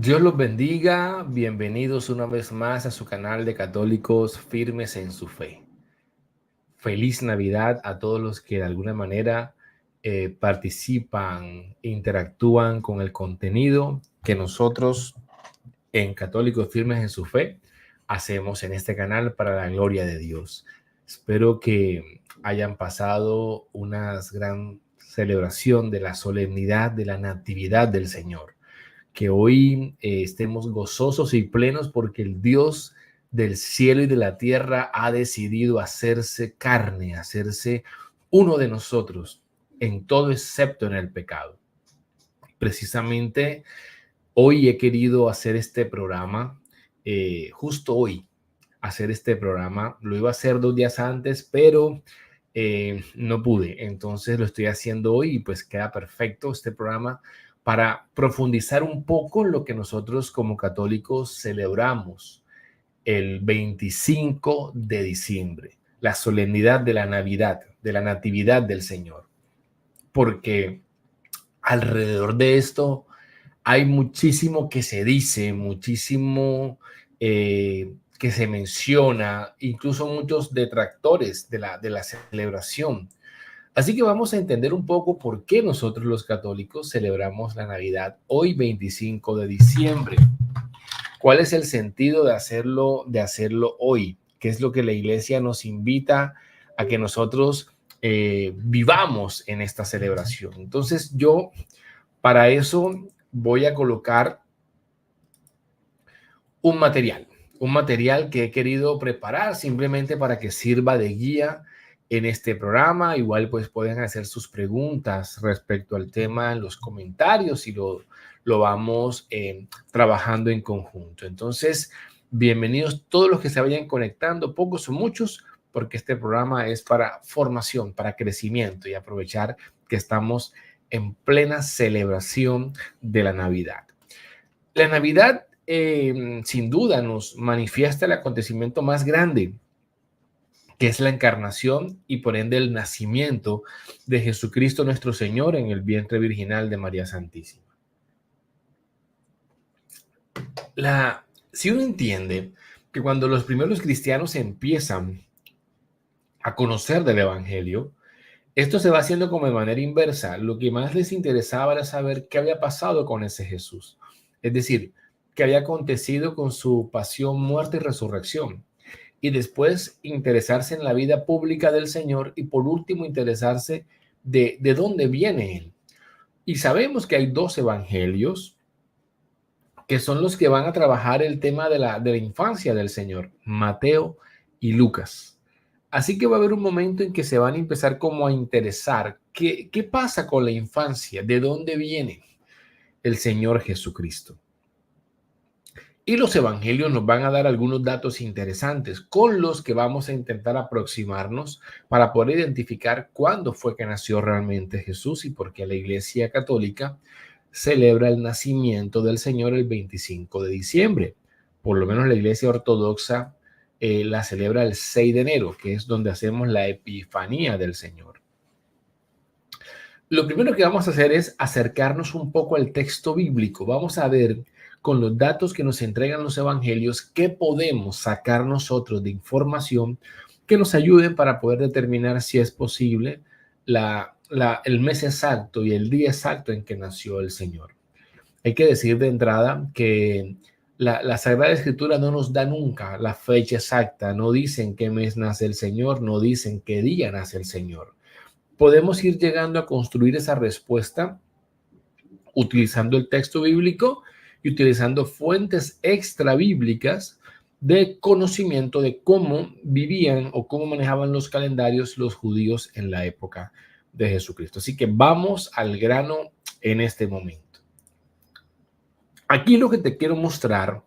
Dios los bendiga, bienvenidos una vez más a su canal de Católicos Firmes en su Fe. Feliz Navidad a todos los que de alguna manera participan, interactúan con el contenido que nosotros en Católicos Firmes en su Fe hacemos en este canal para la gloria de Dios. Espero que hayan pasado una gran celebración de la solemnidad de la Natividad del Señor. Que hoy estemos gozosos y plenos porque el Dios del cielo y de la tierra ha decidido hacerse carne, hacerse uno de nosotros en todo excepto en el pecado. Precisamente hoy he querido hacer este programa, justo hoy, hacer este programa. Lo iba a hacer 2 días antes, pero no pude. Entonces lo estoy haciendo hoy y pues queda perfecto este programa para profundizar un poco en lo que nosotros como católicos celebramos el 25 de diciembre, la solemnidad de la Navidad, de la Natividad del Señor. Porque alrededor de esto hay muchísimo que se dice, muchísimo que se menciona, incluso muchos detractores de la celebración. Así que vamos a entender un poco por qué nosotros los católicos celebramos la Navidad hoy 25 de diciembre. ¿Cuál es el sentido de hacerlo hoy? ¿Qué es lo que la iglesia nos invita a que nosotros vivamos en esta celebración? Entonces yo para eso voy a colocar un material que he querido preparar simplemente para que sirva de guía en este programa. Igual pues pueden hacer sus preguntas respecto al tema en los comentarios y lo vamos trabajando en conjunto. Entonces, bienvenidos todos los que se vayan conectando, pocos o muchos, porque este programa es para formación, para crecimiento y aprovechar que estamos en plena celebración de la Navidad. La Navidad sin duda nos manifiesta el acontecimiento más grande, que es la encarnación y por ende el nacimiento de Jesucristo nuestro Señor en el vientre virginal de María Santísima. Si uno entiende que cuando los primeros cristianos empiezan a conocer del Evangelio, esto se va haciendo como de manera inversa. Lo que más les interesaba era saber qué había pasado con ese Jesús. Es decir, qué había acontecido con su pasión, muerte y resurrección. Y después interesarse en la vida pública del Señor y por último interesarse de dónde viene Él. Y sabemos que hay 2 evangelios que son los que van a trabajar el tema de la infancia del Señor, Mateo y Lucas. Así que va a haber un momento en que se van a empezar como a interesar qué pasa con la infancia, de dónde viene el Señor Jesucristo. Y los evangelios nos van a dar algunos datos interesantes con los que vamos a intentar aproximarnos para poder identificar cuándo fue que nació realmente Jesús y por qué la Iglesia Católica celebra el nacimiento del Señor el 25 de diciembre. Por lo menos la Iglesia Ortodoxa la celebra el 6 de enero, que es donde hacemos la Epifanía del Señor. Lo primero que vamos a hacer es acercarnos un poco al texto bíblico. Vamos a ver con los datos que nos entregan los evangelios qué podemos sacar nosotros de información que nos ayuden para poder determinar si es posible el mes exacto y el día exacto en que nació el Señor. Hay que decir de entrada que la Sagrada Escritura no nos da nunca la fecha exacta, no dicen qué mes nace el Señor, no dicen qué día nace el Señor. Podemos ir llegando a construir esa respuesta utilizando el texto bíblico y utilizando fuentes extra bíblicas de conocimiento de cómo vivían o cómo manejaban los calendarios los judíos en la época de Jesucristo. Así que vamos al grano en este momento. Aquí lo que te quiero mostrar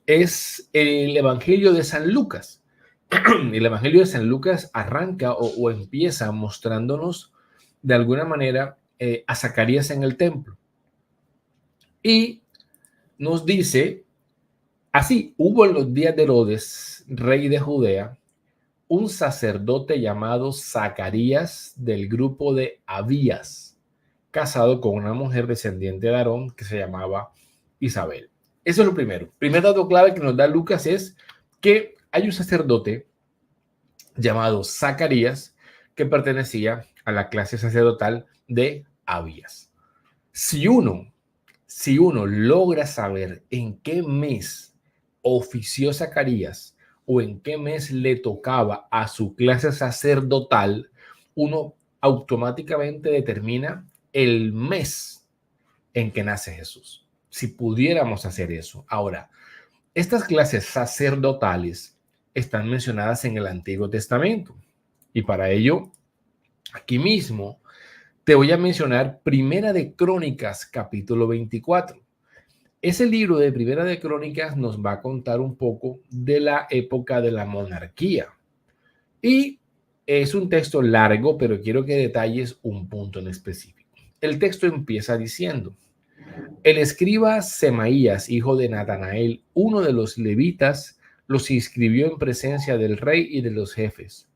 es el Evangelio de San Lucas. El Evangelio de San Lucas arranca o empieza mostrándonos de alguna manera a Zacarías en el templo. Y nos dice, así hubo en los días de Herodes, rey de Judea, un sacerdote llamado Zacarías del grupo de Abías, casado con una mujer descendiente de Aarón que se llamaba Isabel. Eso es lo primero. Primer dato clave que nos da Lucas es que hay un sacerdote llamado Zacarías que pertenecía a la clase sacerdotal de Abías. Si uno logra saber en qué mes ofició Zacarías o en qué mes le tocaba a su clase sacerdotal, uno automáticamente determina el mes en que nace Jesús. Si pudiéramos hacer eso. Ahora, estas clases sacerdotales están mencionadas en el Antiguo Testamento y para ello, aquí mismo, te voy a mencionar Primera de Crónicas, capítulo 24. Ese libro de Primera de Crónicas nos va a contar un poco de la época de la monarquía. Y es un texto largo, pero quiero que detalles un punto en específico. El texto empieza diciendo: el escriba Semaías, hijo de Natanael, uno de los levitas, los inscribió en presencia del rey y de los jefes,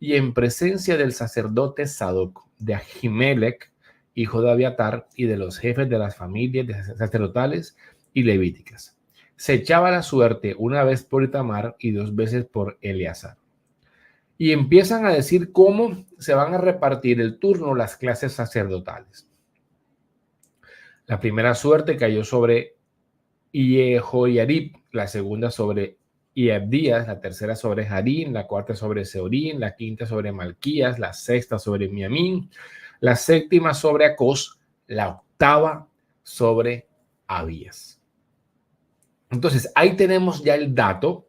y en presencia del sacerdote Sadoc, de Ahimelech, hijo de Abiatar, y de los jefes de las familias sacerdotales y levíticas. Se echaba la suerte una vez por Itamar y 2 veces por Eleazar. Y empiezan a decir cómo se van a repartir el turno las clases sacerdotales. La primera suerte cayó sobre Jehoiarib, la segunda sobre Iabdías, la tercera sobre Harín, la cuarta sobre Seorín, la quinta sobre Malquías, la sexta sobre Miamín, la séptima sobre Acos, la octava sobre Abías. Entonces, ahí tenemos ya el dato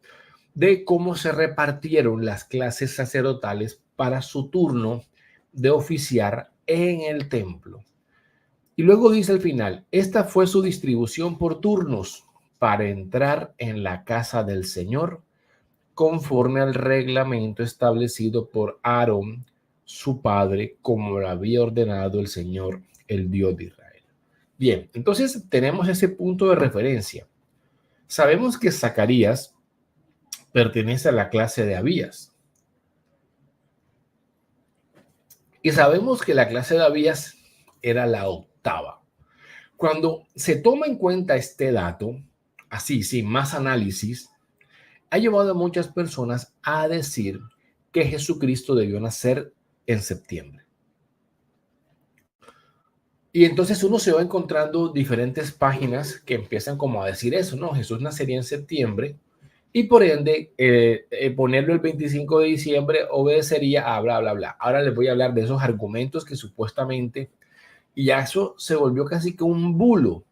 de cómo se repartieron las clases sacerdotales para su turno de oficiar en el templo. Y luego dice al final, esta fue su distribución por turnos para entrar en la casa del Señor, conforme al reglamento establecido por Aarón, su padre, como lo había ordenado el Señor, el Dios de Israel. Bien, entonces tenemos ese punto de referencia. Sabemos que Zacarías pertenece a la clase de Abías. Y sabemos que la clase de Abías era la octava. Cuando se toma en cuenta este dato, así, sin más análisis, ha llevado a muchas personas a decir que Jesucristo debió nacer en septiembre. Y entonces uno se va encontrando diferentes páginas que empiezan como a decir eso, ¿no? Jesús nacería en septiembre y por ende ponerlo el 25 de diciembre obedecería a bla, bla, bla. Ahora les voy a hablar de esos argumentos que supuestamente, y ya eso se volvió casi que un bulo.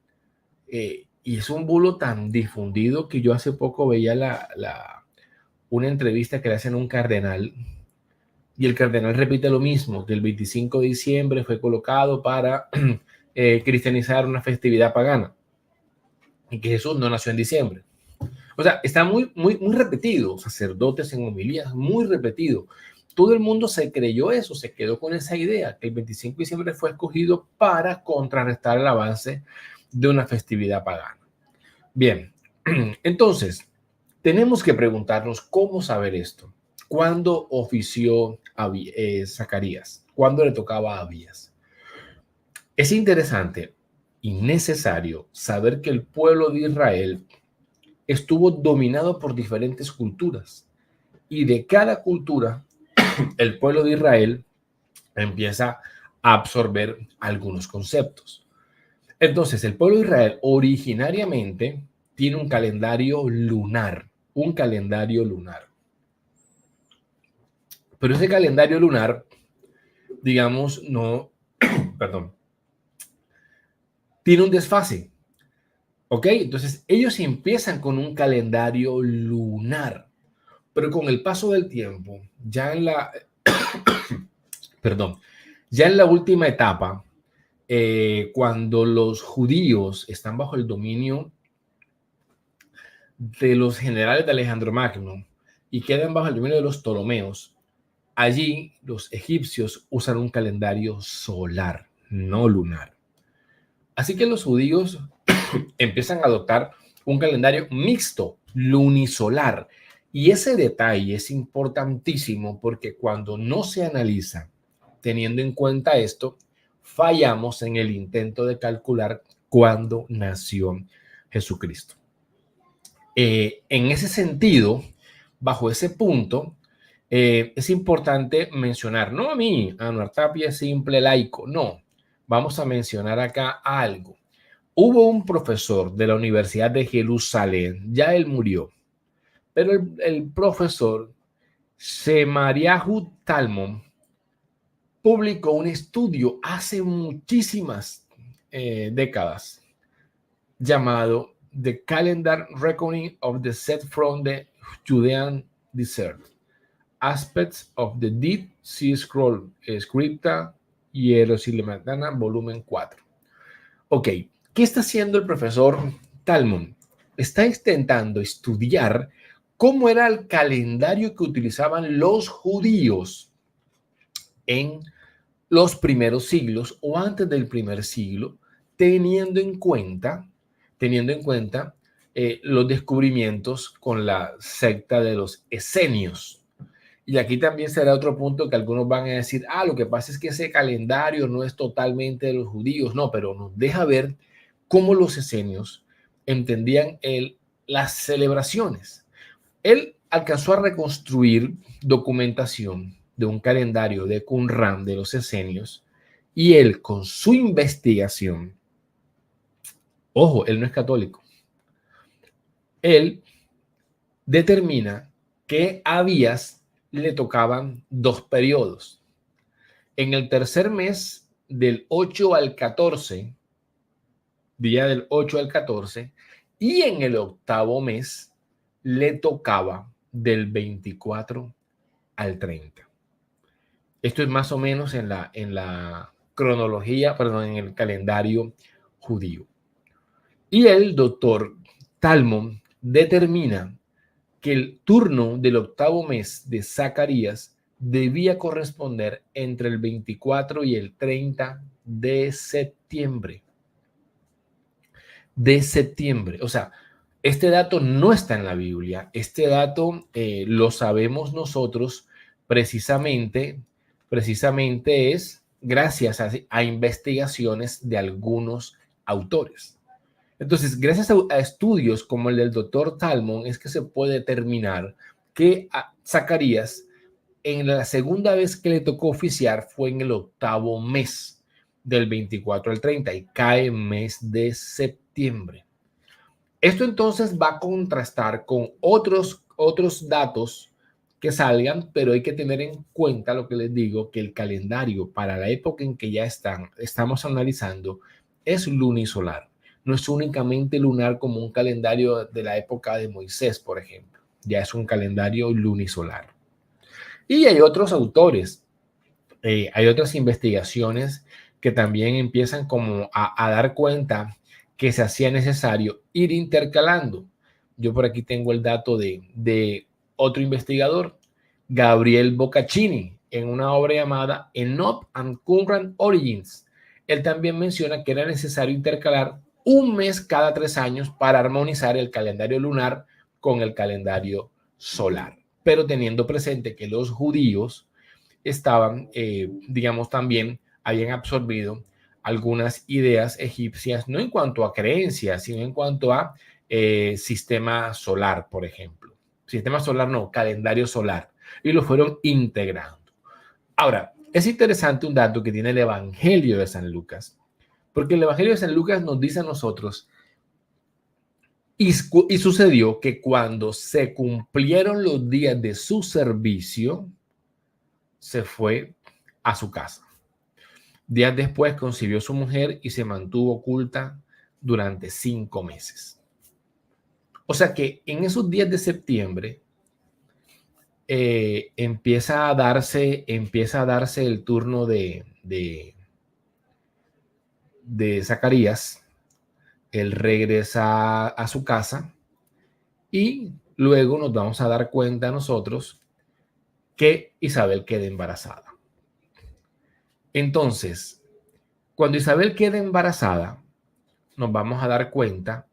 Y es un bulo tan difundido que yo hace poco veía una entrevista que le hacen a un cardenal y el cardenal repite lo mismo, que el 25 de diciembre fue colocado para cristianizar una festividad pagana y que Jesús no nació en diciembre. O sea, está muy repetido, sacerdotes en homilías, muy repetido. Todo el mundo se creyó eso, se quedó con esa idea, que el 25 de diciembre fue escogido para contrarrestar el avance de una festividad pagana. Bien, entonces, tenemos que preguntarnos cómo saber esto. ¿Cuándo ofició Zacarías? ¿Cuándo le tocaba a Abías? Es interesante y necesario saber que el pueblo de Israel estuvo dominado por diferentes culturas y de cada cultura el pueblo de Israel empieza a absorber algunos conceptos. Entonces, el pueblo de Israel originariamente tiene un calendario lunar, Pero ese calendario lunar, digamos, no, perdón, tiene un desfase. ¿Ok? Entonces, ellos empiezan con un calendario lunar, pero con el paso del tiempo, ya en la última etapa, cuando los judíos están bajo el dominio de los generales de Alejandro Magno y quedan bajo el dominio de los Ptolomeos, allí los egipcios usan un calendario solar, no lunar. Así que los judíos empiezan a adoptar un calendario mixto, lunisolar. Y ese detalle es importantísimo porque cuando no se analiza teniendo en cuenta esto, fallamos en el intento de calcular cuándo nació Jesucristo. En ese sentido, bajo ese punto, es importante mencionar, no a mí, a Anuar Tapia, simple laico, no, vamos a mencionar acá algo. Hubo un profesor de la Universidad de Jerusalén, ya él murió, pero el profesor Semariahu Talmon publicó un estudio hace muchísimas décadas llamado The Calendar Reckoning of the Set from the Judean Desert, Aspects of the Dead Sea Scroll, Scripta Hierosilematana, volumen 4. Ok, ¿qué está haciendo el profesor Talmon? Está intentando estudiar cómo era el calendario que utilizaban los judíos en los primeros siglos o antes del primer siglo, teniendo en cuenta los descubrimientos con la secta de los esenios. Y aquí también será otro punto que algunos van a decir, lo que pasa es que ese calendario no es totalmente de los judíos. No, pero nos deja ver cómo los esenios entendían las celebraciones. Él alcanzó a reconstruir documentación de un calendario de Qumran de los esenios y él con su investigación, ojo, él no es católico, él determina que a Abías le tocaban 2 periodos. En el tercer mes del 8 al 14, día del 8 al 14, y en el octavo mes le tocaba del 24 al 30. Esto es más o menos en la cronología, perdón, en el calendario judío. Y el doctor Talmon determina que el turno del octavo mes de Zacarías debía corresponder entre el 24 y el 30 de septiembre. O sea, este dato no está en la Biblia. Este dato lo sabemos nosotros precisamente es gracias a investigaciones de algunos autores. Entonces, gracias a estudios como el del doctor Talmon, es que se puede determinar que a Zacarías, en la segunda vez que le tocó oficiar, fue en el octavo mes, del 24 al 30, y cae mes de septiembre. Esto entonces va a contrastar con otros datos que salgan, pero hay que tener en cuenta lo que les digo, que el calendario para la época en que ya estamos analizando es lunisolar. No es únicamente lunar como un calendario de la época de Moisés, por ejemplo. Ya es un calendario lunisolar. Y hay otros autores, hay otras investigaciones que también empiezan como a dar cuenta que se hacía necesario ir intercalando. Yo por aquí tengo el dato de otro investigador, Gabriel Boccaccini, en una obra llamada Enoch and Qumran Origins. Él también menciona que era necesario intercalar un mes cada 3 años para armonizar el calendario lunar con el calendario solar, pero teniendo presente que los judíos estaban, digamos, también habían absorbido algunas ideas egipcias, no en cuanto a creencias, sino en cuanto a sistema solar, por ejemplo. Sistema solar no, calendario solar. Y lo fueron integrando. Ahora, es interesante un dato que tiene el Evangelio de San Lucas, porque el Evangelio de San Lucas nos dice a nosotros, y sucedió que cuando se cumplieron los días de su servicio, se fue a su casa. Días después concibió su mujer y se mantuvo oculta durante 5 meses. O sea que en esos días de septiembre empieza a darse el turno de Zacarías. Él regresa a su casa y luego nos vamos a dar cuenta nosotros que Isabel queda embarazada. Entonces, cuando Isabel queda embarazada, nos vamos a dar cuenta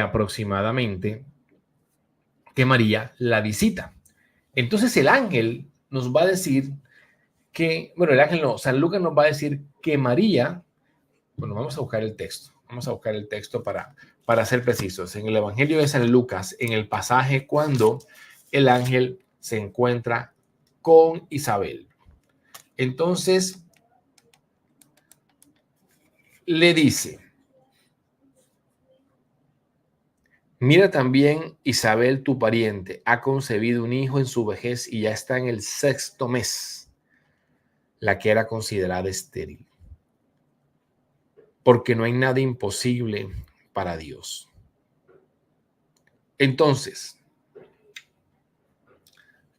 aproximadamente que María la visita. Entonces el ángel nos va a decir que, bueno, el ángel no, San Lucas nos va a decir que María Bueno, vamos a buscar el texto. Vamos a buscar el texto para ser precisos. En el Evangelio de San Lucas, en el pasaje cuando el ángel se encuentra con Isabel. Entonces, le dice, mira también Isabel, tu pariente, ha concebido un hijo en su vejez y ya está en el 6º mes, la que era considerada estéril, porque no hay nada imposible para Dios. Entonces,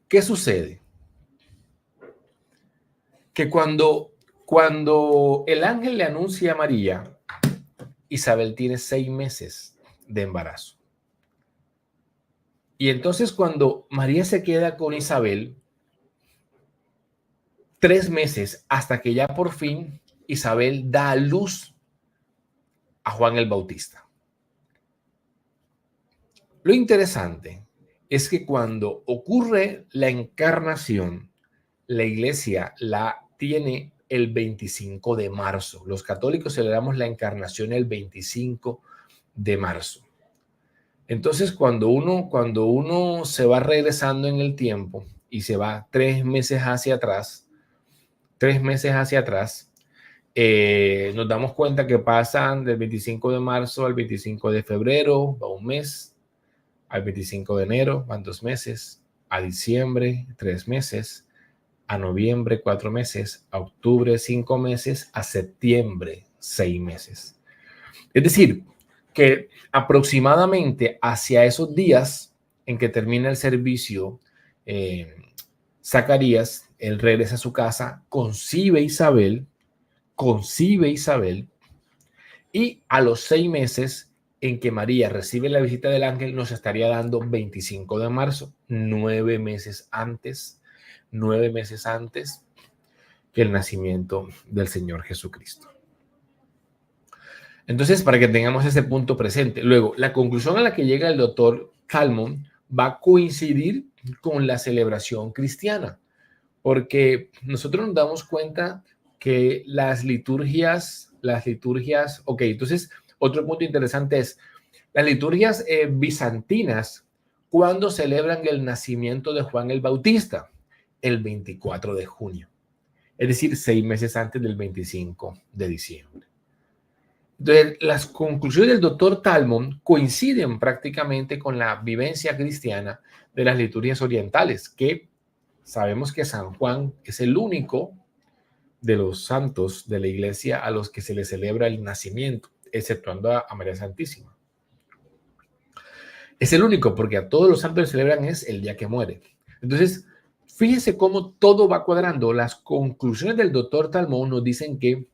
¿qué sucede? Que cuando el ángel le anuncia a María, Isabel tiene 6 meses de embarazo. Y entonces cuando María se queda con Isabel, 3 meses hasta que ya por fin Isabel da a luz a Juan el Bautista. Lo interesante es que cuando ocurre la encarnación, la iglesia la tiene el 25 de marzo. Los católicos celebramos la encarnación el 25 de marzo. Entonces, cuando uno se va regresando en el tiempo y se va 3 meses hacia atrás, nos damos cuenta que pasan del 25 de marzo al 25 de febrero, va un mes, al 25 de enero van 2 meses, a diciembre 3 meses, a noviembre 4 meses, a octubre 5 meses, a septiembre 6 meses. Es decir, que aproximadamente hacia esos días en que termina el servicio, Zacarías, él regresa a su casa, concibe Isabel, y a los 6 meses en que María recibe la visita del ángel, nos estaría dando 25 de marzo, 9 meses antes que el nacimiento del Señor Jesucristo. Entonces, para que tengamos ese punto presente. Luego, la conclusión a la que llega el doctor Talmon va a coincidir con la celebración cristiana, porque nosotros nos damos cuenta que las liturgias, ok, entonces otro punto interesante es las liturgias bizantinas, ¿cuándo celebran el nacimiento de Juan el Bautista? El 24 de junio, es decir, 6 meses antes del 25 de diciembre. Entonces, las conclusiones del doctor Talmon coinciden prácticamente con la vivencia cristiana de las liturgias orientales, que sabemos que San Juan es el único de los santos de la iglesia a los que se le celebra el nacimiento, exceptuando a María Santísima. Es el único, porque a todos los santos le celebran es el día que muere. Entonces, fíjense cómo todo va cuadrando. Las conclusiones del doctor Talmon nos dicen que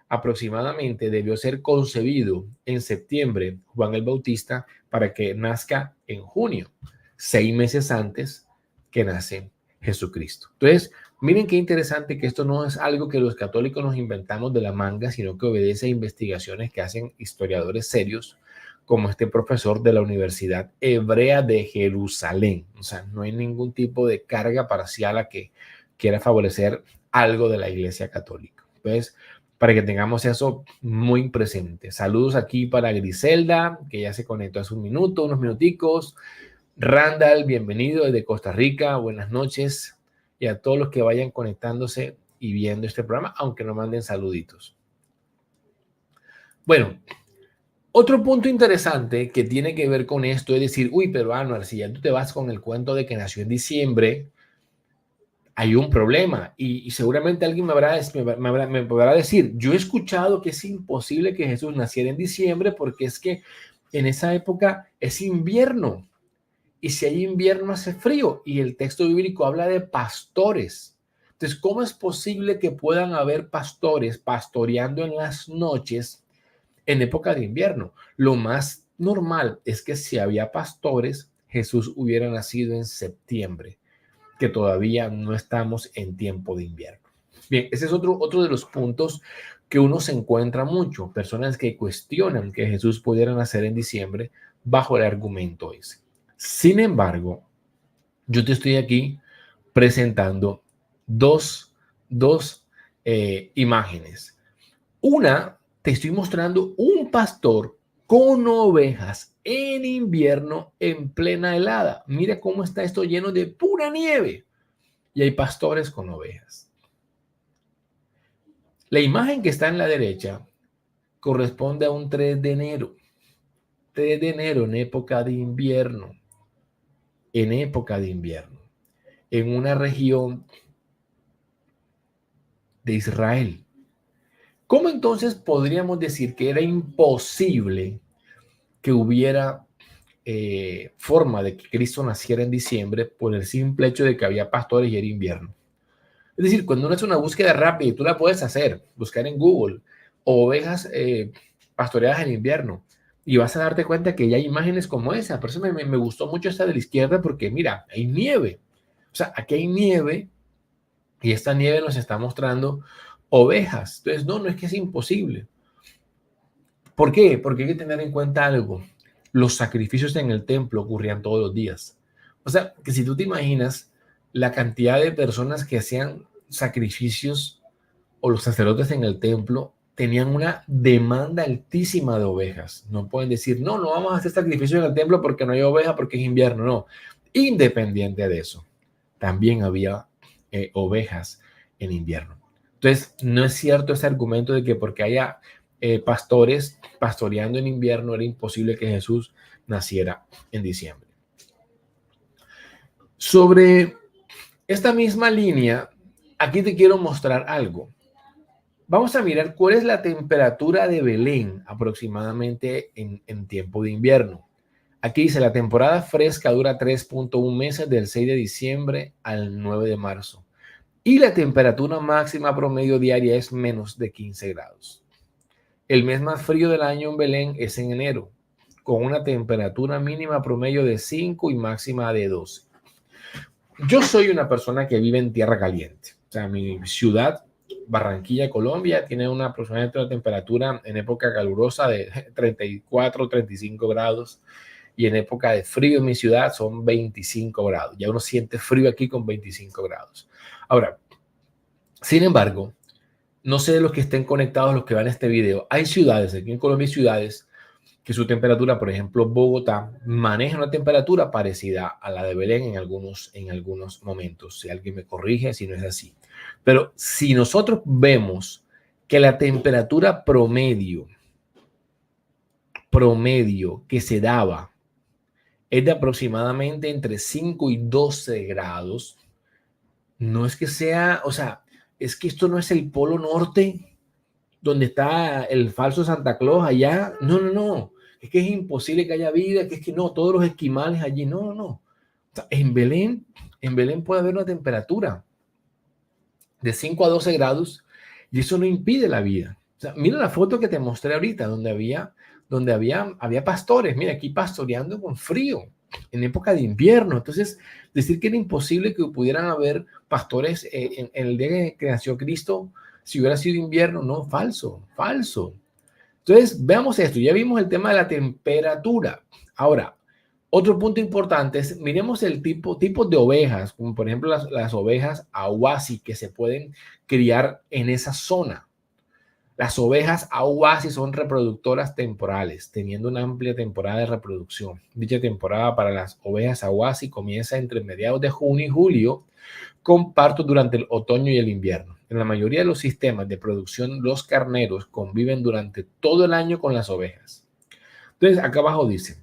aproximadamente debió ser concebido en septiembre Juan el Bautista para que nazca en junio, 6 meses antes que nace Jesucristo. Entonces, miren qué interesante que esto no es algo que los católicos nos inventamos de la manga, sino que obedece a investigaciones que hacen historiadores serios, como este profesor de la Universidad Hebrea de Jerusalén. O sea, no hay ningún tipo de carga parcial a que quiera favorecer algo de la Iglesia Católica. Entonces, para que tengamos eso muy presente. Saludos aquí para Griselda, que ya se conectó hace unos minuticos. Randall, bienvenido desde Costa Rica, buenas noches. Y a todos los que vayan conectándose y viendo este programa, aunque no manden saluditos. Bueno, otro punto interesante que tiene que ver con esto es decir, uy, pero Anuar, si ya tú te vas con el cuento de que nació en diciembre, hay un problema y seguramente alguien me podrá decir, yo he escuchado que es imposible que Jesús naciera en diciembre porque es que en esa época es invierno y si hay invierno hace frío y el texto bíblico habla de pastores. Entonces, ¿cómo es posible que puedan haber pastores pastoreando en las noches en época de invierno? Lo más normal es que si había pastores, Jesús hubiera nacido en septiembre, que todavía no estamos en tiempo de invierno. Bien, ese es otro de los puntos que uno se encuentra mucho, personas que cuestionan que Jesús pudiera nacer en diciembre bajo el argumento ese. Sin embargo, yo te estoy aquí presentando dos imágenes. Una te estoy mostrando un pastor con ovejas en invierno en plena helada. Mira cómo está esto lleno de pura nieve. Y hay pastores con ovejas. La imagen que está en la derecha corresponde a un 3 de enero. 3 de enero en época de invierno. En época de invierno. En una región de Israel. ¿Cómo entonces podríamos decir que era imposible que hubiera forma de que Cristo naciera en diciembre por el simple hecho de que había pastores y era invierno? Es decir, cuando uno hace una búsqueda rápida, y tú la puedes hacer, buscar en Google, ovejas pastoreadas en invierno, y vas a darte cuenta que ya hay imágenes como esa. Por eso me gustó mucho esta de la izquierda, porque mira, hay nieve. O sea, aquí hay nieve, y esta nieve nos está mostrando ovejas. Entonces, no es que es imposible. ¿Por qué? Porque hay que tener en cuenta algo. Los sacrificios en el templo ocurrían todos los días. O sea, que si tú te imaginas la cantidad de personas que hacían sacrificios o los sacerdotes en el templo tenían una demanda altísima de ovejas. No pueden decir, no vamos a hacer sacrificios en el templo porque no hay oveja, porque es invierno. No, independiente de eso, también había ovejas en invierno. Entonces, no es cierto ese argumento de que porque haya pastores pastoreando en invierno era imposible que Jesús naciera en diciembre. Sobre esta misma línea, aquí te quiero mostrar algo. Vamos a mirar cuál es la temperatura de Belén aproximadamente en tiempo de invierno. Aquí dice, la temporada fresca dura 3.1 meses del 6 de diciembre al 9 de marzo. Y la temperatura máxima promedio diaria es menos de 15 grados. El mes más frío del año en Belén es en enero, con una temperatura mínima promedio de 5 y máxima de 12. Yo soy una persona que vive en tierra caliente. O sea, mi ciudad, Barranquilla, Colombia, tiene una aproximadamente una temperatura en época calurosa de 34, 35 grados. Y en época de frío en mi ciudad son 25 grados. Ya uno siente frío aquí con 25 grados. Ahora, sin embargo, no sé de los que estén conectados, los que van a este video. Hay ciudades, aquí en Colombia hay ciudades que su temperatura, por ejemplo, Bogotá, maneja una temperatura parecida a la de Belén en algunos momentos. Si alguien me corrige, si no es así. Pero si nosotros vemos que la temperatura promedio que se daba es de aproximadamente entre 5 y 12 grados, no es que sea, o sea, es que esto no es el Polo Norte, donde está el falso Santa Claus allá. No. Es que es imposible que haya vida, que es que no, todos los esquimales allí. No. O sea, en Belén puede haber una temperatura de 5 a 12 grados y eso no impide la vida. O sea, mira la foto que te mostré ahorita, donde había pastores. Mira, aquí pastoreando con frío en época de invierno. Entonces, decir que era imposible que pudieran haber pastores en el día que nació Cristo si hubiera sido invierno, no, falso. Entonces, veamos esto. Ya vimos el tema de la temperatura. Ahora, otro punto importante es, miremos el tipo de ovejas, como por ejemplo las ovejas ahuasi que se pueden criar en esa zona. Las ovejas ahuasi son reproductoras temporales, teniendo una amplia temporada de reproducción. Dicha temporada para las ovejas ahuasi comienza entre mediados de junio y julio, con partos durante el otoño y el invierno. En la mayoría de los sistemas de producción, los carneros conviven durante todo el año con las ovejas. Entonces, acá abajo dice,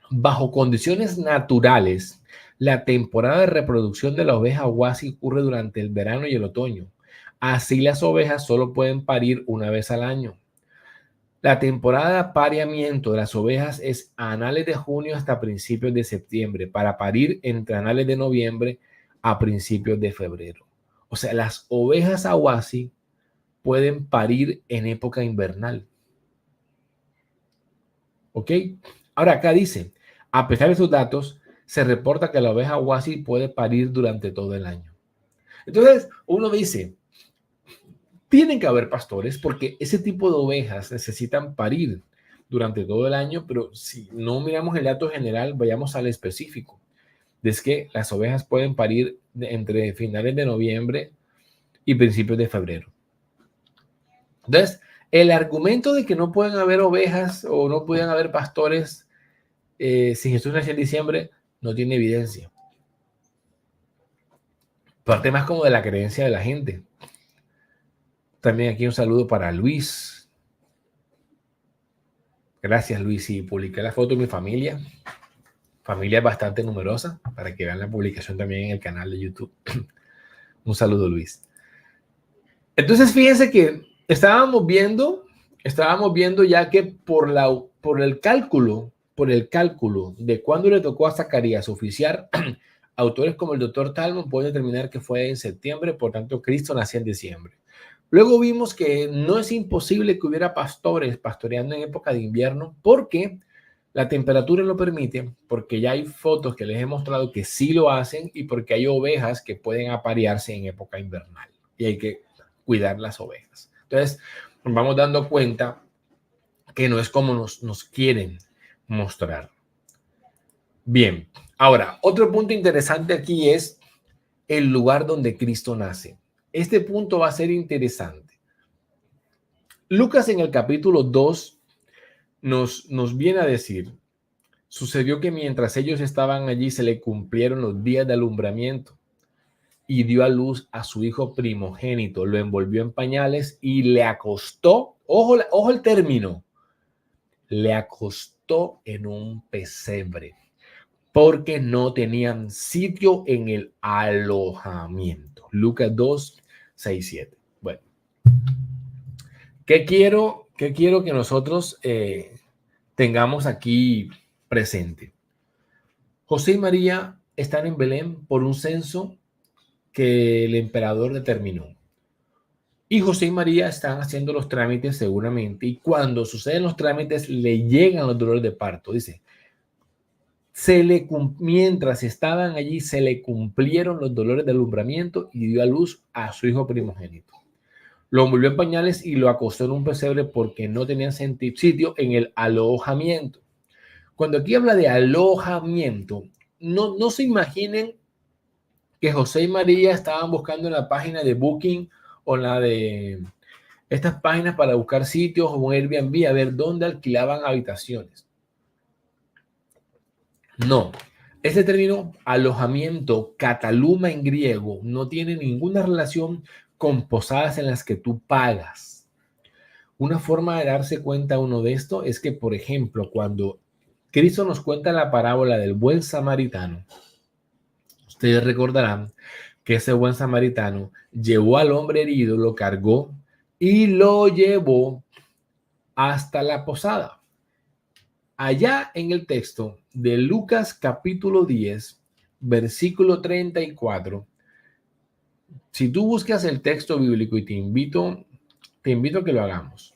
bajo condiciones naturales, la temporada de reproducción de la oveja ahuasi ocurre durante el verano y el otoño. Así las ovejas solo pueden parir una vez al año. La temporada de apareamiento de las ovejas es a anales de junio hasta principios de septiembre, para parir entre anales de noviembre a principios de febrero. O sea, las ovejas ahuasi pueden parir en época invernal. ¿Ok? Ahora acá dice, a pesar de estos datos, se reporta que la oveja ahuasi puede parir durante todo el año. Entonces, uno dice, tienen que haber pastores porque ese tipo de ovejas necesitan parir durante todo el año, pero si no miramos el dato general, vayamos al específico. Es que las ovejas pueden parir entre finales de noviembre y principios de febrero. Entonces, El argumento de que no pueden haber ovejas o no pueden haber pastores si Jesús nació en diciembre no tiene evidencia. Parte más como de la creencia de la gente. También aquí un saludo para Luis. Gracias, Luis. Y publiqué la foto de mi familia. Familia bastante numerosa, para que vean la publicación también en el canal de YouTube. Un saludo, Luis. Entonces, fíjense que estábamos viendo ya que por el cálculo de cuándo le tocó a Zacarías oficiar, autores como el doctor Talmon pueden determinar que fue en septiembre, por tanto, Cristo nació en diciembre. Luego vimos que no es imposible que hubiera pastores pastoreando en época de invierno, porque la temperatura lo permite, porque ya hay fotos que les he mostrado que sí lo hacen y porque hay ovejas que pueden aparearse en época invernal y hay que cuidar las ovejas. Entonces, nos vamos dando cuenta que no es como nos quieren mostrar. Bien, ahora, otro punto interesante aquí es el lugar donde Cristo nace. Este punto va a ser interesante. Lucas en el capítulo 2 nos viene a decir: sucedió que mientras ellos estaban allí se le cumplieron los días de alumbramiento y dio a luz a su hijo primogénito, lo envolvió en pañales y le acostó, ojo el término, le acostó en un pesebre, porque no tenían sitio en el alojamiento. Lucas 2, 6, 7. Bueno, ¿qué quiero que nosotros tengamos aquí presente? José y María están en Belén por un censo que el emperador determinó. Y José y María están haciendo los trámites seguramente, y cuando suceden los trámites le llegan los dolores de parto. Dice, mientras estaban allí se le cumplieron los dolores de alumbramiento y dio a luz a su hijo primogénito. Lo envolvió en pañales y lo acostó en un pesebre porque no tenían sitio en el alojamiento. Cuando aquí habla de alojamiento, no se imaginen que José y María estaban buscando en la página de Booking o en la de estas páginas para buscar sitios o un Airbnb a ver dónde alquilaban habitaciones. No, este término alojamiento, kataluma en griego, no tiene ninguna relación con posadas en las que tú pagas. Una forma de darse cuenta uno de esto es que, por ejemplo, cuando Cristo nos cuenta la parábola del buen samaritano, ustedes recordarán que ese buen samaritano llevó al hombre herido, lo cargó y lo llevó hasta la posada. Allá en el texto de Lucas capítulo 10, versículo 34, si tú buscas el texto bíblico, y te invito a que lo hagamos,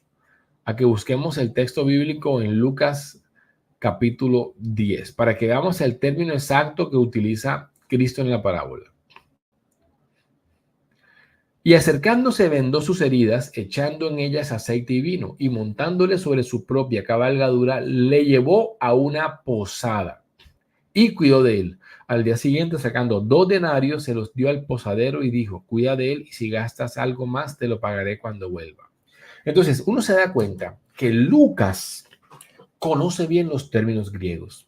a que busquemos el texto bíblico en Lucas capítulo 10, para que veamos el término exacto que utiliza Cristo en la parábola. Y acercándose vendó sus heridas, echando en ellas aceite y vino, y montándole sobre su propia cabalgadura, le llevó a una posada y cuidó de él. Al día siguiente, sacando 2 denarios, se los dio al posadero y dijo, cuida de él y si gastas algo más, te lo pagaré cuando vuelva. Entonces, uno se da cuenta que Lucas conoce bien los términos griegos.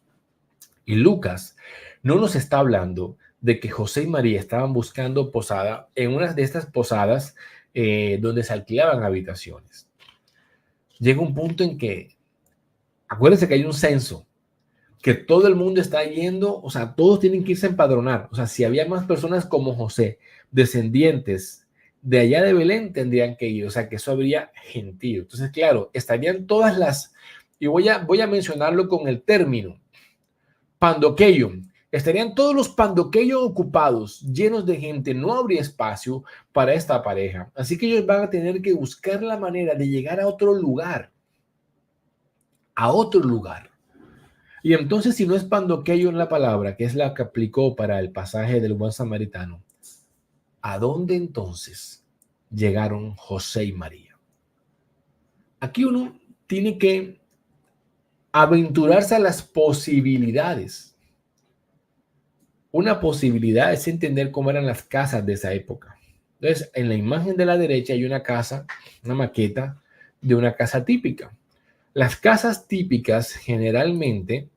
Y Lucas no nos está hablando de que José y María estaban buscando posada en una de estas posadas donde se alquilaban habitaciones. Llega un punto en que, acuérdense que hay un censo, que todo el mundo está yendo, o sea, todos tienen que irse a empadronar. O sea, si había más personas como José, descendientes de allá de Belén, tendrían que ir. O sea, que eso habría gentío. Entonces, claro, estarían todas las, y voy a mencionarlo con el término, pandoqueyo. Estarían todos los pandoqueyos ocupados, llenos de gente. No habría espacio para esta pareja. Así que ellos van a tener que buscar la manera de llegar a otro lugar. A otro lugar. Y entonces, si no es pandoqueyo en la palabra, que es la que aplicó para el pasaje del buen samaritano, ¿a dónde entonces llegaron José y María? Aquí uno tiene que aventurarse a las posibilidades. Una posibilidad es entender cómo eran las casas de esa época. Entonces, en la imagen de la derecha hay una casa, una maqueta de una casa típica. Las casas típicas generalmente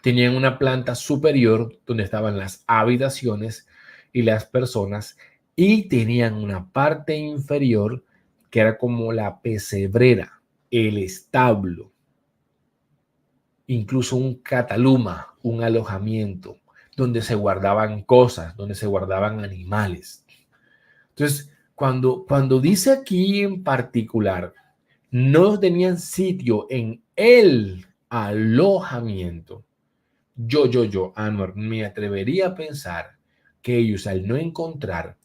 tenían una planta superior donde estaban las habitaciones y las personas, y tenían una parte inferior que era como la pesebrera, el establo, incluso un cataluma, un alojamiento, donde se guardaban cosas, donde se guardaban animales. Entonces, cuando dice aquí en particular, no tenían sitio en el alojamiento, Anwar, me atrevería a pensar que ellos, al no encontrar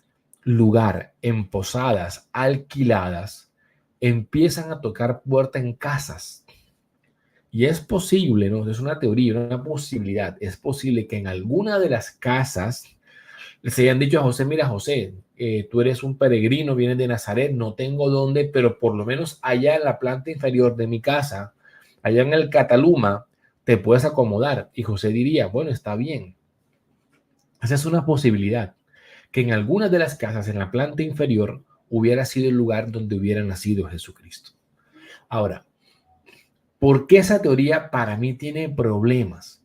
lugar en posadas alquiladas, empiezan a tocar puerta en casas. Y es posible, ¿no? Es una teoría, una posibilidad. Es posible que en alguna de las casas les hayan dicho a José: mira, José, tú eres un peregrino, vienes de Nazaret, no tengo dónde, pero por lo menos allá en la planta inferior de mi casa, allá en el Cataluma, te puedes acomodar. Y José diría: bueno, está bien. Esa es una posibilidad, que en algunas de las casas en la planta inferior hubiera sido el lugar donde hubiera nacido Jesucristo. Ahora, ¿por qué esa teoría para mí tiene problemas?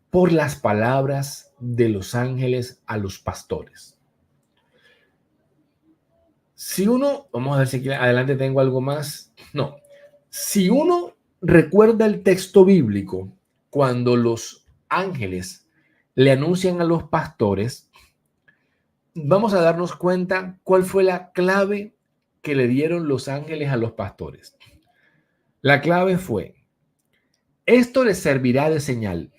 Por las palabras de los ángeles a los pastores. Si uno, vamos a ver si aquí adelante tengo algo más. No, si uno recuerda el texto bíblico, cuando los ángeles le anuncian a los pastores, vamos a darnos cuenta cuál fue la clave que le dieron los ángeles a los pastores. La clave fue: esto les servirá de señal.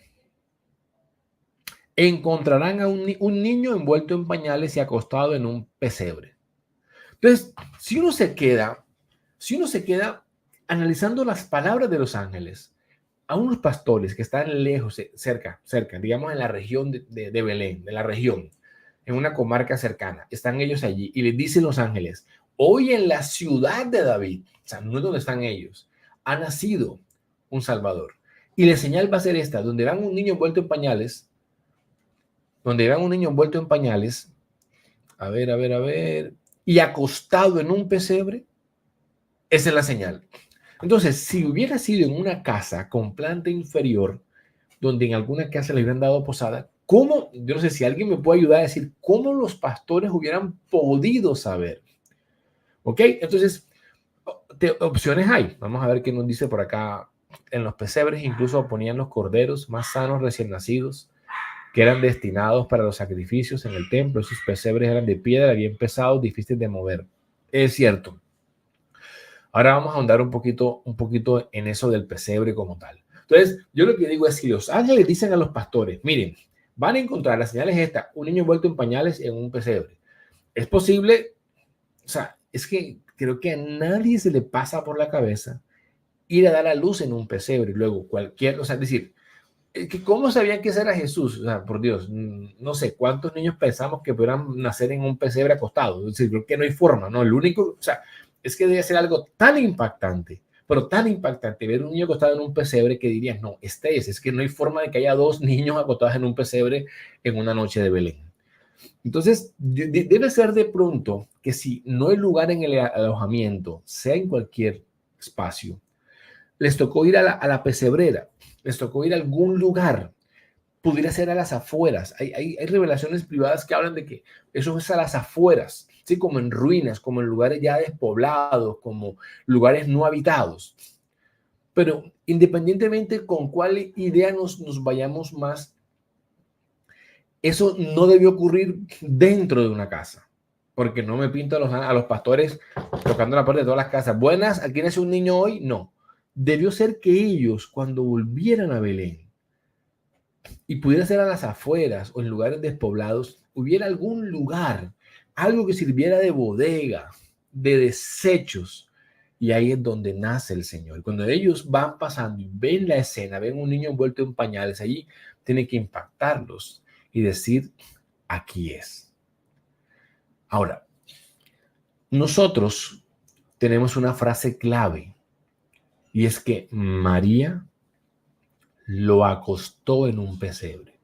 Encontrarán a un niño envuelto en pañales y acostado en un pesebre. Entonces, si uno se queda analizando las palabras de los ángeles a unos pastores que están lejos, cerca, digamos en la región de Belén, de la región, en una comarca cercana, están ellos allí y les dicen los ángeles: hoy en la ciudad de David, o sea, no es donde están ellos, ha nacido un Salvador. Y la señal va a ser esta: donde vean un niño envuelto en pañales, a ver, y acostado en un pesebre, esa es la señal. Entonces, si hubiera sido en una casa con planta inferior, donde en alguna casa le hubieran dado posada, ¿cómo? Yo no sé si alguien me puede ayudar a decir cómo los pastores hubieran podido saber. ¿Ok? Entonces, opciones hay. Vamos a ver qué nos dice por acá. En los pesebres incluso ponían los corderos más sanos recién nacidos, que eran destinados para los sacrificios en el templo. Esos pesebres eran de piedra, bien pesados, difíciles de mover. Es cierto. Ahora vamos a ahondar un poquito en eso del pesebre como tal. Entonces, yo lo que digo es: si los ángeles dicen a los pastores, miren, van a encontrar las señales esta, un niño envuelto en pañales en un pesebre, es posible, o sea, es que creo que a nadie se le pasa por la cabeza ir a dar a luz en un pesebre y luego cualquier, o sea, es decir, que ¿cómo sabían que ese era Jesús? O sea, por Dios, no sé cuántos niños pensamos que pudieran nacer en un pesebre acostado. Es decir, creo que no hay forma, ¿no? El único, o sea, es que debe ser algo tan impactante, pero tan impactante ver un niño acostado en un pesebre que dirías: no, es que no hay forma de que haya dos niños acostados en un pesebre en una noche de Belén. Entonces, debe ser de pronto que si no hay lugar en el alojamiento, sea en cualquier espacio, les tocó ir a la pesebrera, les tocó ir a algún lugar, pudiera ser a las afueras. Hay revelaciones privadas que hablan de que eso es a las afueras, ¿sí? Como en ruinas, como en lugares ya despoblados, como lugares no habitados. Pero independientemente con cuál idea nos vayamos más, eso no debió ocurrir dentro de una casa. Porque no me pinto a los pastores tocando la puerta de todas las casas. Buenas, ¿aquí nace un niño hoy? No. Debió ser que ellos, cuando volvieran a Belén, y pudiera ser a las afueras o en lugares despoblados, hubiera algún lugar, algo que sirviera de bodega, de desechos, y ahí es donde nace el Señor. Cuando ellos van pasando y ven la escena, ven un niño envuelto en pañales, allí tiene que impactarlos y decir: aquí es. Ahora, nosotros tenemos una frase clave, y es que María lo acostó en un pesebre.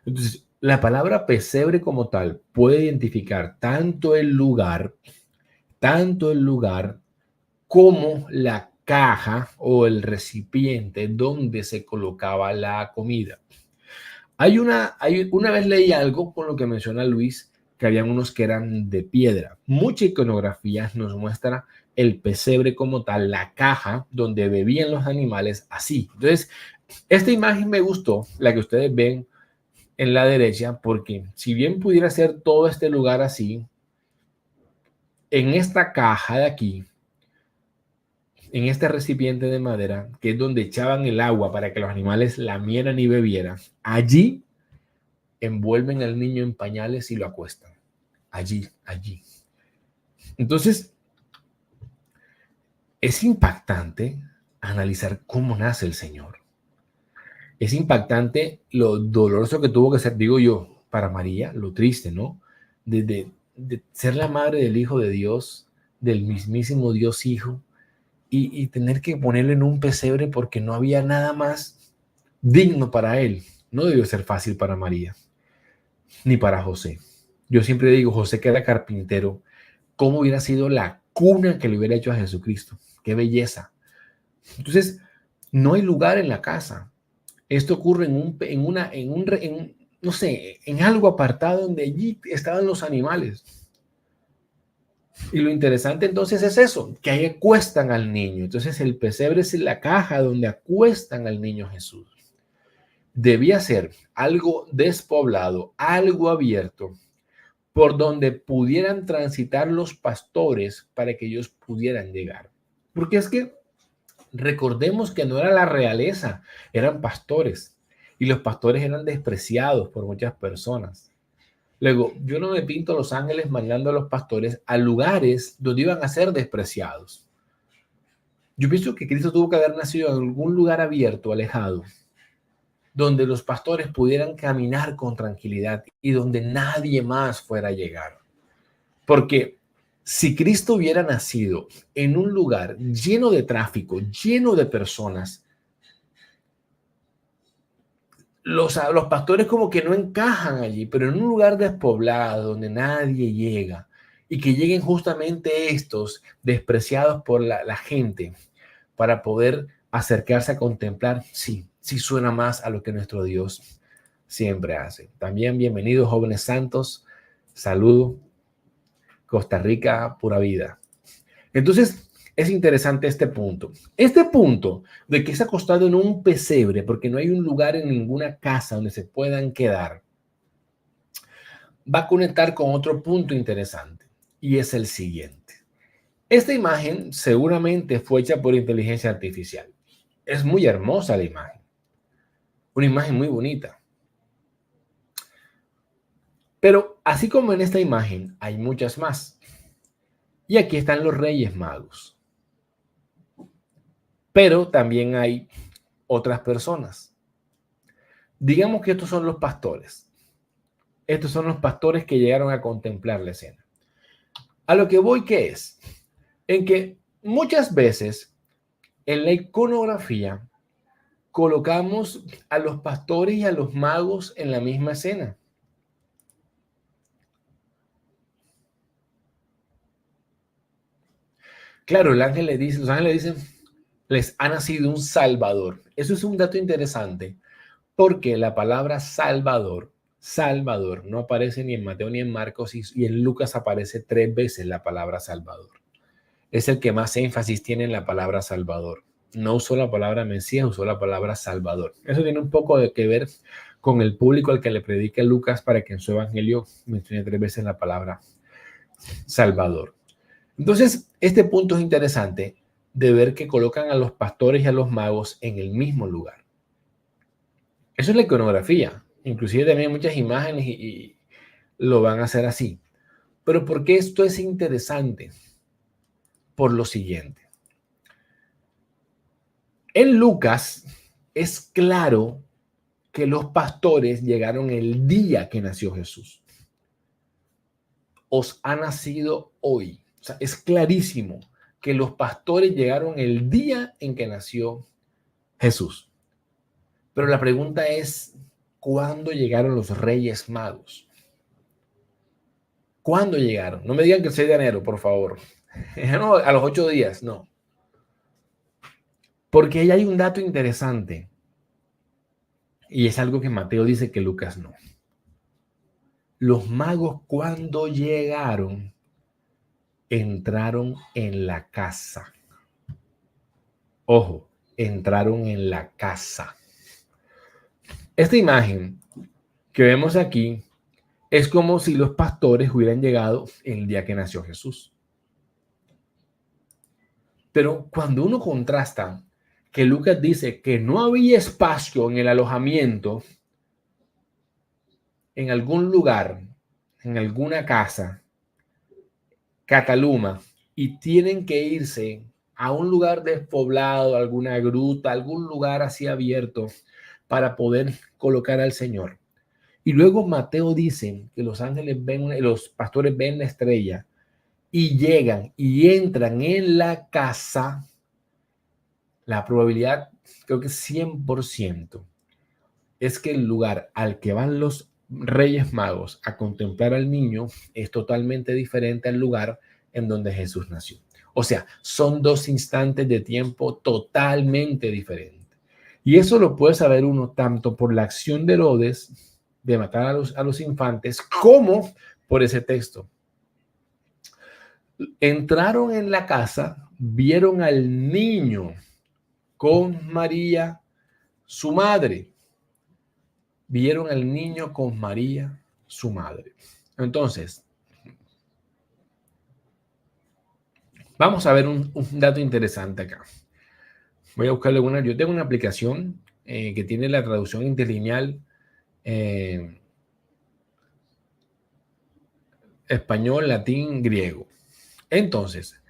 Entonces, la palabra pesebre como tal puede identificar tanto el lugar como la caja o el recipiente donde se colocaba la comida. Una vez leí algo con lo que menciona Luis, que habían unos que eran de piedra. Mucha iconografía nos muestra el pesebre como tal, la caja donde bebían los animales así. Entonces, esta imagen me gustó, la que ustedes ven en la derecha, porque si bien pudiera ser todo este lugar así, en esta caja de aquí, en este recipiente de madera, que es donde echaban el agua para que los animales lamieran y bebieran, allí envuelven al niño en pañales y lo acuestan. Allí. Entonces, es impactante analizar cómo nace el Señor. Es impactante lo doloroso que tuvo que ser, digo yo, para María, lo triste, ¿no? De ser la madre del Hijo de Dios, del mismísimo Dios Hijo, y tener que ponerlo en un pesebre porque no había nada más digno para él. No debió ser fácil para María, ni para José. Yo siempre digo, José que era carpintero, ¿cómo hubiera sido la cuna que le hubiera hecho a Jesucristo? ¡Qué belleza! Entonces, no hay lugar en la casa. Esto ocurre no sé, en algo apartado donde allí estaban los animales. Y lo interesante entonces es eso, que ahí acuestan al niño. Entonces el pesebre es la caja donde acuestan al niño Jesús. Debía ser algo despoblado, algo abierto, por donde pudieran transitar los pastores para que ellos pudieran llegar. Porque es que recordemos que no era la realeza, eran pastores. Y los pastores eran despreciados por muchas personas. Luego, yo no me pinto a los ángeles mandando a los pastores a lugares donde iban a ser despreciados. Yo pienso que Cristo tuvo que haber nacido en algún lugar abierto, alejado, donde los pastores pudieran caminar con tranquilidad y donde nadie más fuera a llegar. Porque si Cristo hubiera nacido en un lugar lleno de tráfico, lleno de personas, los pastores como que no encajan allí, pero en un lugar despoblado donde nadie llega y que lleguen justamente estos despreciados por la gente para poder acercarse a contemplar, sí suena más a lo que nuestro Dios siempre hace. También bienvenidos jóvenes santos, saludo, Costa Rica, pura vida. Entonces, es interesante este punto. Este punto de que es acostado en un pesebre porque no hay un lugar en ninguna casa donde se puedan quedar, va a conectar con otro punto interesante y es el siguiente. Esta imagen seguramente fue hecha por inteligencia artificial. Es muy hermosa la imagen. Una imagen muy bonita. Pero así como en esta imagen hay muchas más. Y aquí están los Reyes Magos. Pero también hay otras personas. Digamos que estos son los pastores. Estos son los pastores que llegaron a contemplar la escena. A lo que voy, ¿qué es? En que muchas veces en la iconografía colocamos a los pastores y a los magos en la misma escena. Claro, los ángeles dicen, les ha nacido un Salvador. Eso es un dato interesante, porque la palabra Salvador no aparece ni en Mateo ni en Marcos y en Lucas aparece 3 veces la palabra Salvador. Es el que más énfasis tiene en la palabra Salvador. No usó la palabra Mesías, usó la palabra Salvador. Eso tiene un poco de que ver con el público al que le predica Lucas para que en su evangelio mencione 3 veces la palabra Salvador. Entonces, este punto es interesante de ver que colocan a los pastores y a los magos en el mismo lugar. Eso es la iconografía. Inclusive también hay muchas imágenes y lo van a hacer así. Pero ¿por qué esto es interesante? Por lo siguiente. En Lucas es claro que los pastores llegaron el día que nació Jesús. Os ha nacido hoy. O sea, es clarísimo que los pastores llegaron el día en que nació Jesús. Pero la pregunta es, ¿cuándo llegaron los Reyes Magos? ¿Cuándo llegaron? No me digan que el 6 de enero, por favor. No, a los 8 días, no. Porque ahí hay un dato interesante. Y es algo que Mateo dice que Lucas no. Los magos cuando llegaron, entraron en la casa. Ojo, entraron en la casa. Esta imagen que vemos aquí es como si los pastores hubieran llegado el día que nació Jesús. Pero cuando uno contrasta que Lucas dice que no había espacio en el alojamiento, en algún lugar, en alguna casa, Cataluma, y tienen que irse a un lugar despoblado, alguna gruta, algún lugar así abierto para poder colocar al Señor. Y luego Mateo dice que los ángeles ven, los pastores ven la estrella y llegan y entran en la casa. La probabilidad, creo que 100%, es que el lugar al que van los Reyes Magos a contemplar al niño es totalmente diferente al lugar en donde Jesús nació. O sea, son dos instantes de tiempo totalmente diferentes. Y eso lo puede saber uno tanto por la acción de Herodes de matar a los infantes, como por ese texto. Entraron en la casa, vieron al niño con María, su madre. Vieron al niño con María, su madre. Entonces, vamos a ver un dato interesante acá. Voy a buscarle una. Yo tengo una aplicación que tiene la traducción interlineal español, latín, griego. Entonces,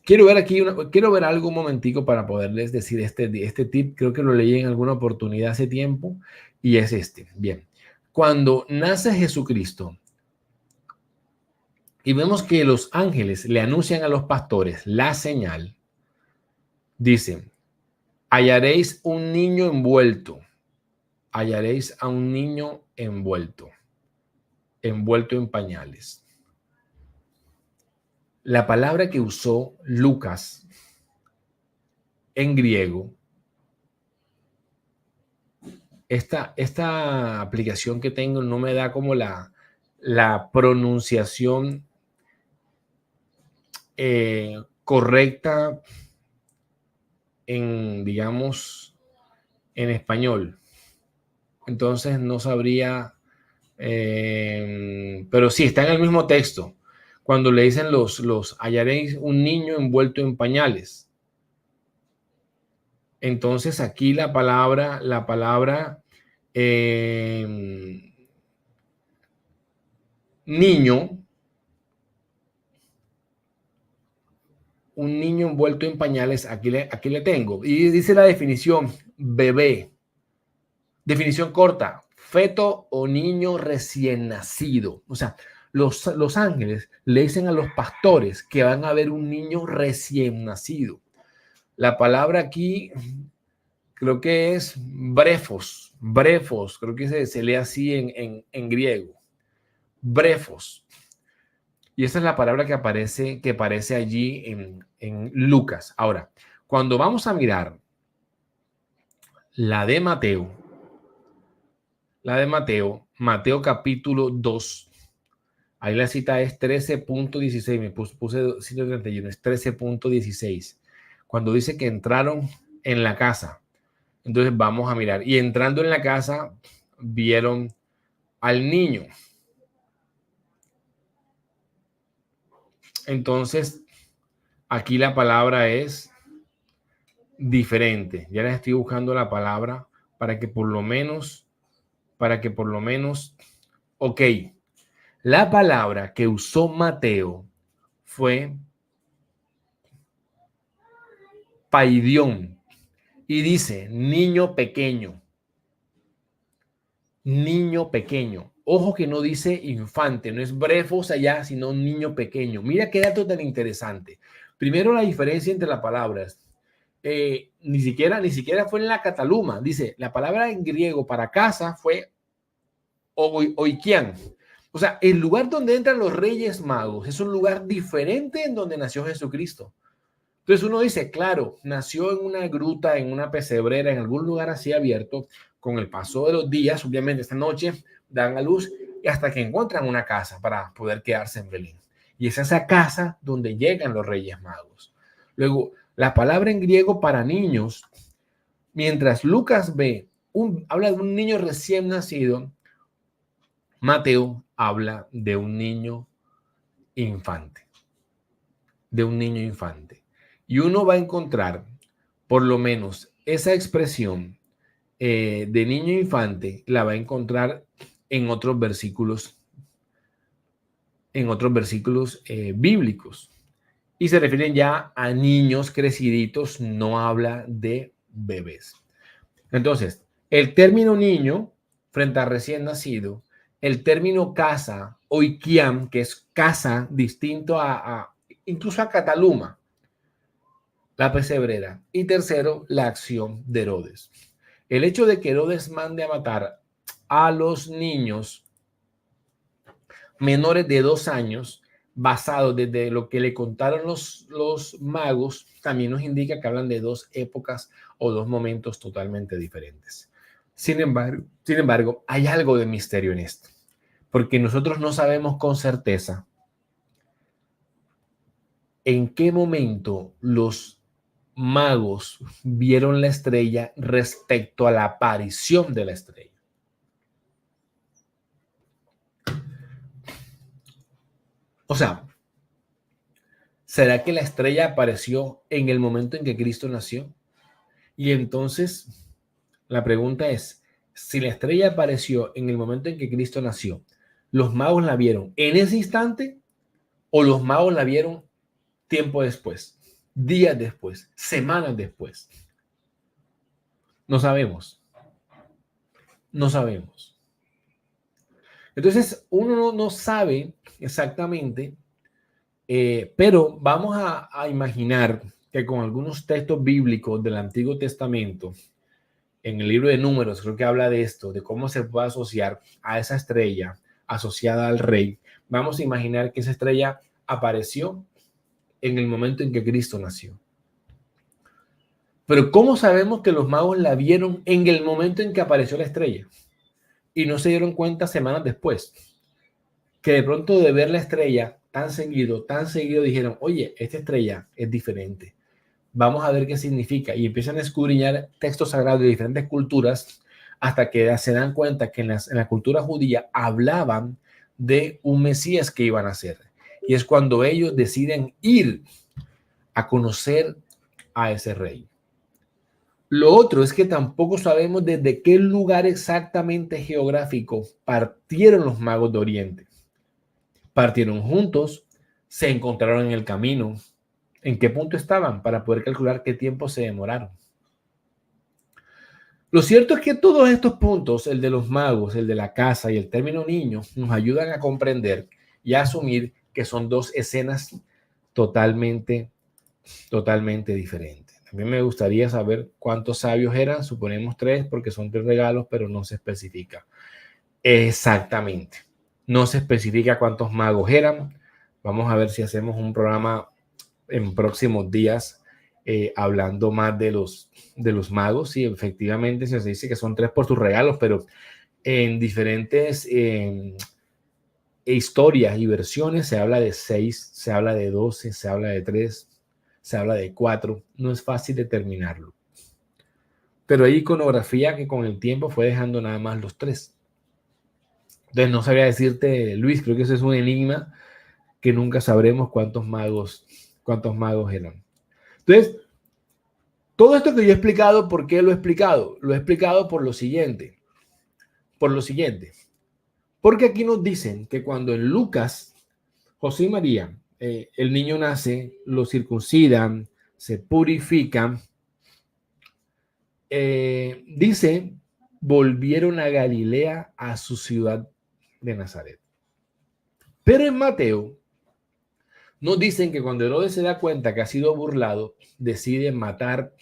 quiero ver algo un momentico para poderles decir este tip. Creo que lo leí en alguna oportunidad hace tiempo y es este. Bien, cuando nace Jesucristo y vemos que los ángeles le anuncian a los pastores la señal, dicen, hallaréis un niño envuelto, hallaréis a un niño envuelto en pañales. La palabra que usó Lucas en griego, esta aplicación que tengo no me da como la pronunciación correcta en, digamos, en español. Entonces no sabría, pero sí, está en el mismo texto. Cuando le dicen hallaréis un niño envuelto en pañales. Entonces aquí la palabra niño, un niño envuelto en pañales, aquí le tengo. Y dice la definición, bebé. Definición corta, feto o niño recién nacido. O sea, los ángeles le dicen a los pastores que van a ver un niño recién nacido. La palabra aquí creo que es brefos, creo que se lee así en griego. Brefos. Y esa es la palabra que aparece allí en Lucas. Ahora, cuando vamos a mirar la de Mateo, Mateo capítulo 2, ahí la cita es 13.16, me puse 131, es 13.16, cuando dice que entraron en la casa. Entonces vamos a mirar, y entrando en la casa, vieron al niño. Entonces, aquí la palabra es diferente. Ya les estoy buscando la palabra para que por lo menos, ok. La palabra que usó Mateo fue paidión y dice niño pequeño. Niño pequeño. Ojo que no dice infante, no es brefos allá, sino niño pequeño. Mira qué dato tan interesante. Primero, la diferencia entre las palabras. Ni siquiera fue en la Cataluma. Dice, la palabra en griego para casa fue oikian. O sea, el lugar donde entran los Reyes Magos es un lugar diferente en donde nació Jesucristo. Entonces uno dice, claro, nació en una gruta, en una pesebrera, en algún lugar así abierto. Con el paso de los días, obviamente esta noche dan a luz y hasta que encuentran una casa para poder quedarse en Belén. Y es esa casa donde llegan los Reyes Magos. Luego, la palabra en griego para niños, mientras Lucas habla de un niño recién nacido, Mateo habla de un niño infante, de un niño infante. Y uno va a encontrar, por lo menos, esa expresión de niño infante, la va a encontrar en otros versículos, bíblicos. Y se refieren ya a niños creciditos, no habla de bebés. Entonces, el término niño frente a recién nacido, el término casa o ikiam, que es casa, distinto incluso a Cataluma, la pesebrera. Y tercero, la acción de Herodes. El hecho de que Herodes mande a matar a los niños menores de 2 años, basado desde lo que le contaron los magos, también nos indica que hablan de 2 épocas o 2 momentos totalmente diferentes. Sin embargo, hay algo de misterio en esto, porque nosotros no sabemos con certeza en qué momento los magos vieron la estrella respecto a la aparición de la estrella. O sea, ¿será que la estrella apareció en el momento en que Cristo nació? Y entonces la pregunta es, si la estrella apareció en el momento en que Cristo nació, ¿los magos la vieron en ese instante o los magos la vieron tiempo después, días después, semanas después? No sabemos, no sabemos. Entonces uno no sabe exactamente, pero vamos a imaginar que con algunos textos bíblicos del Antiguo Testamento, en el libro de Números, creo que habla de esto, de cómo se puede asociar a esa estrella asociada al rey. Vamos a imaginar que esa estrella apareció en el momento en que Cristo nació. Pero ¿cómo sabemos que los magos la vieron en el momento en que apareció la estrella y no se dieron cuenta semanas después? Que de pronto de ver la estrella tan seguido dijeron, oye, esta estrella es diferente. Vamos a ver qué significa. Y empiezan a escudriñar textos sagrados de diferentes culturas hasta que se dan cuenta que en la cultura judía hablaban de un Mesías que iban a ser. Y es cuando ellos deciden ir a conocer a ese rey. Lo otro es que tampoco sabemos desde qué lugar exactamente geográfico partieron los magos de Oriente. Partieron juntos, se encontraron en el camino. ¿En qué punto estaban? Para poder calcular qué tiempo se demoraron. Lo cierto es que todos estos puntos, el de los magos, el de la casa y el término niño, nos ayudan a comprender y a asumir que son 2 escenas totalmente diferentes. A mí me gustaría saber cuántos sabios eran, suponemos 3 porque son 3 regalos, pero no se especifica exactamente. No se especifica cuántos magos eran. Vamos a ver si hacemos un programa en próximos días hablando más de los magos. Sí, efectivamente se dice que son 3 por sus regalos, pero en diferentes historias y versiones se habla de 6, se habla de 12, se habla de 3, se habla de 4. No es fácil determinarlo. Pero hay iconografía que con el tiempo fue dejando nada más los 3. Entonces no sabría decirte, Luis, creo que eso es un enigma que nunca sabremos cuántos magos eran. Entonces, todo esto que yo he explicado, ¿por qué lo he explicado? Lo he explicado por lo siguiente. Porque aquí nos dicen que cuando en Lucas, José y María, el niño nace, lo circuncidan, se purifican, dice, volvieron a Galilea, a su ciudad de Nazaret. Pero en Mateo nos dicen que cuando Herodes se da cuenta que ha sido burlado, decide matar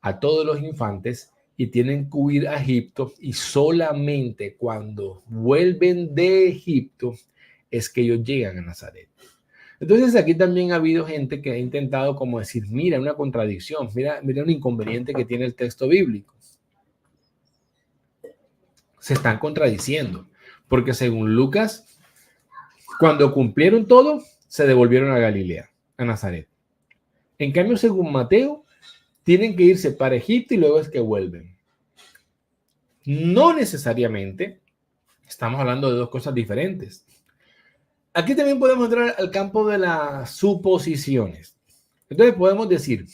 a todos los infantes y tienen que huir a Egipto, y solamente cuando vuelven de Egipto es que ellos llegan a Nazaret. Entonces aquí también ha habido gente que ha intentado como decir, mira una contradicción, mira un inconveniente que tiene el texto bíblico. Se están contradiciendo, porque según Lucas, cuando cumplieron todo, se devolvieron a Galilea, a Nazaret. En cambio, según Mateo, tienen que irse para Egipto y luego es que vuelven. No necesariamente, estamos hablando de dos cosas diferentes. Aquí también podemos entrar al campo de las suposiciones. Entonces podemos decir,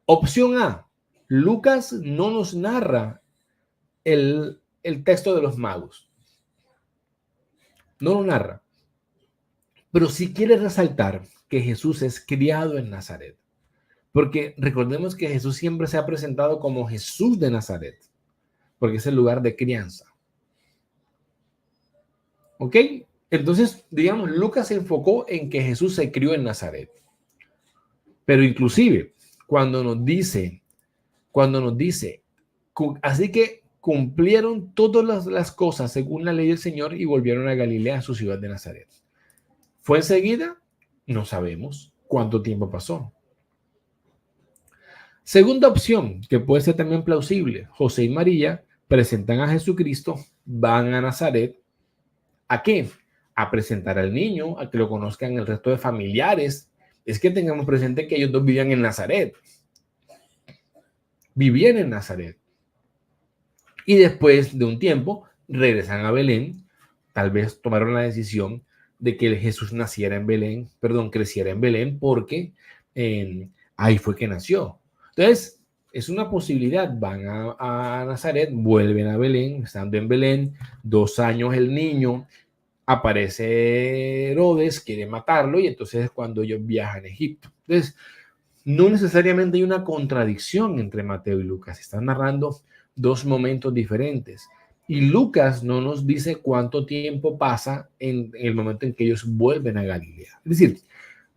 opción A, Lucas no nos narra el texto de los magos. No lo narra. Pero sí quiere resaltar que Jesús es criado en Nazaret. Porque recordemos que Jesús siempre se ha presentado como Jesús de Nazaret. Porque es el lugar de crianza. ¿Ok? Entonces, digamos, Lucas se enfocó en que Jesús se crió en Nazaret. Pero inclusive, cuando nos dice, así que cumplieron todas las cosas según la ley del Señor y volvieron a Galilea, a su ciudad de Nazaret. ¿Fue enseguida? No sabemos cuánto tiempo pasó. Segunda opción, que puede ser también plausible, José y María presentan a Jesucristo, van a Nazaret. ¿A qué? A presentar al niño, a que lo conozcan el resto de familiares. Es que tengamos presente que ellos dos vivían en Nazaret. Vivían en Nazaret. Y después de un tiempo regresan a Belén. Tal vez tomaron la decisión de que Jesús naciera en Belén, creciera en Belén, porque ahí fue que nació. Entonces, es una posibilidad. Van a Nazaret, vuelven a Belén, estando en Belén, 2 años el niño, aparece Herodes, quiere matarlo, y entonces es cuando ellos viajan a Egipto. Entonces, no necesariamente hay una contradicción entre Mateo y Lucas. Están narrando dos momentos diferentes. Y Lucas no nos dice cuánto tiempo pasa en el momento en que ellos vuelven a Galilea. Es decir,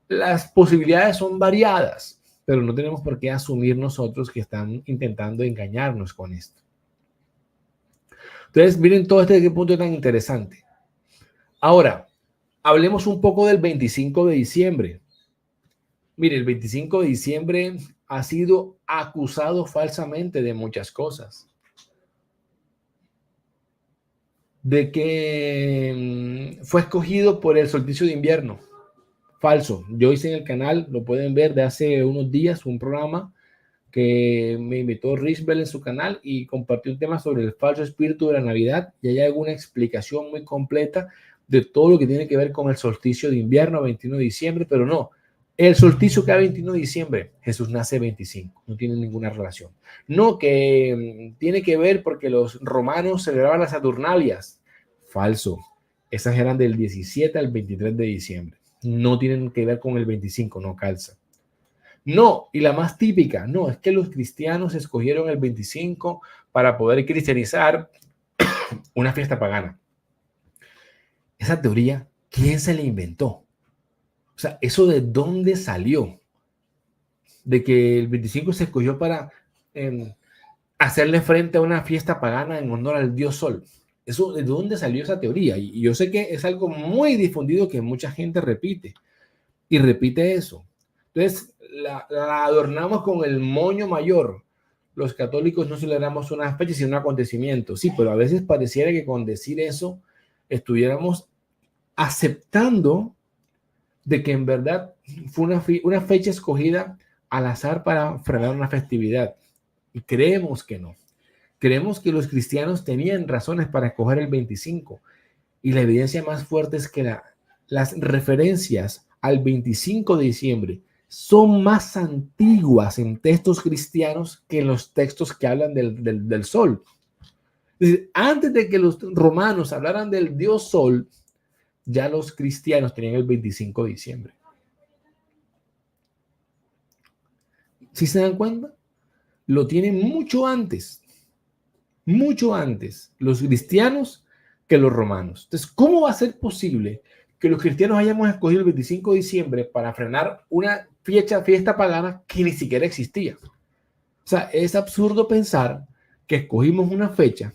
las posibilidades son variadas, pero no tenemos por qué asumir nosotros que están intentando engañarnos con esto. Entonces, miren todo este punto tan interesante. Ahora, hablemos un poco del 25 de diciembre. Mire, el 25 de diciembre ha sido acusado falsamente de muchas cosas. De que fue escogido por el solsticio de invierno. Falso. Yo hice en el canal, lo pueden ver, de hace unos días, un programa que me invitó Risbel en su canal y compartió un tema sobre el falso espíritu de la Navidad, y hay alguna explicación muy completa de todo lo que tiene que ver con el solsticio de invierno, 21 de diciembre, pero no. El solsticio cae 21 de diciembre, Jesús nace 25, no tiene ninguna relación. No, que tiene que ver porque los romanos celebraban las Saturnalias. Falso. Esas eran del 17 al 23 de diciembre. No tienen que ver con el 25, no calza. No, y la más típica, no, es que los cristianos escogieron el 25 para poder cristianizar una fiesta pagana. Esa teoría, ¿quién se la inventó? O sea, ¿eso de dónde salió? De que el 25 se escogió para hacerle frente a una fiesta pagana en honor al dios Sol. ¿Eso de dónde salió esa teoría? Y yo sé que es algo muy difundido que mucha gente repite. Y repite eso. Entonces, la adornamos con el moño mayor. Los católicos no celebramos una fecha, sino un acontecimiento. Sí, pero a veces pareciera que con decir eso estuviéramos aceptando de que en verdad fue una fecha escogida al azar para frenar una festividad. Y creemos que no. Creemos que los cristianos tenían razones para escoger el 25. Y la evidencia más fuerte es que las referencias al 25 de diciembre son más antiguas en textos cristianos que en los textos que hablan del sol. Es decir, antes de que los romanos hablaran del dios sol, ya los cristianos tenían el 25 de diciembre. ¿Sí se dan cuenta? Lo tienen mucho antes los cristianos que los romanos. Entonces, ¿cómo va a ser posible que los cristianos hayamos escogido el 25 de diciembre para frenar una fiesta pagana que ni siquiera existía? O sea, es absurdo pensar que escogimos una fecha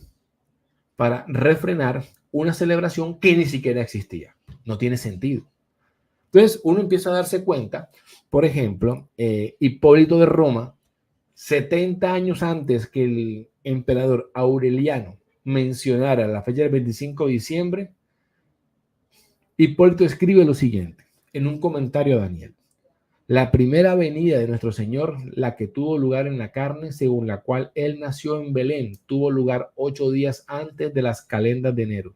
para refrenar una celebración que ni siquiera existía. No tiene sentido. Entonces uno empieza a darse cuenta, por ejemplo, Hipólito de Roma, 70 años antes que el emperador Aureliano mencionara la fecha del 25 de diciembre, Hipólito escribe lo siguiente en un comentario a Daniel. La primera venida de nuestro Señor, la que tuvo lugar en la carne, según la cual Él nació en Belén, tuvo lugar 8 días antes de las calendas de enero,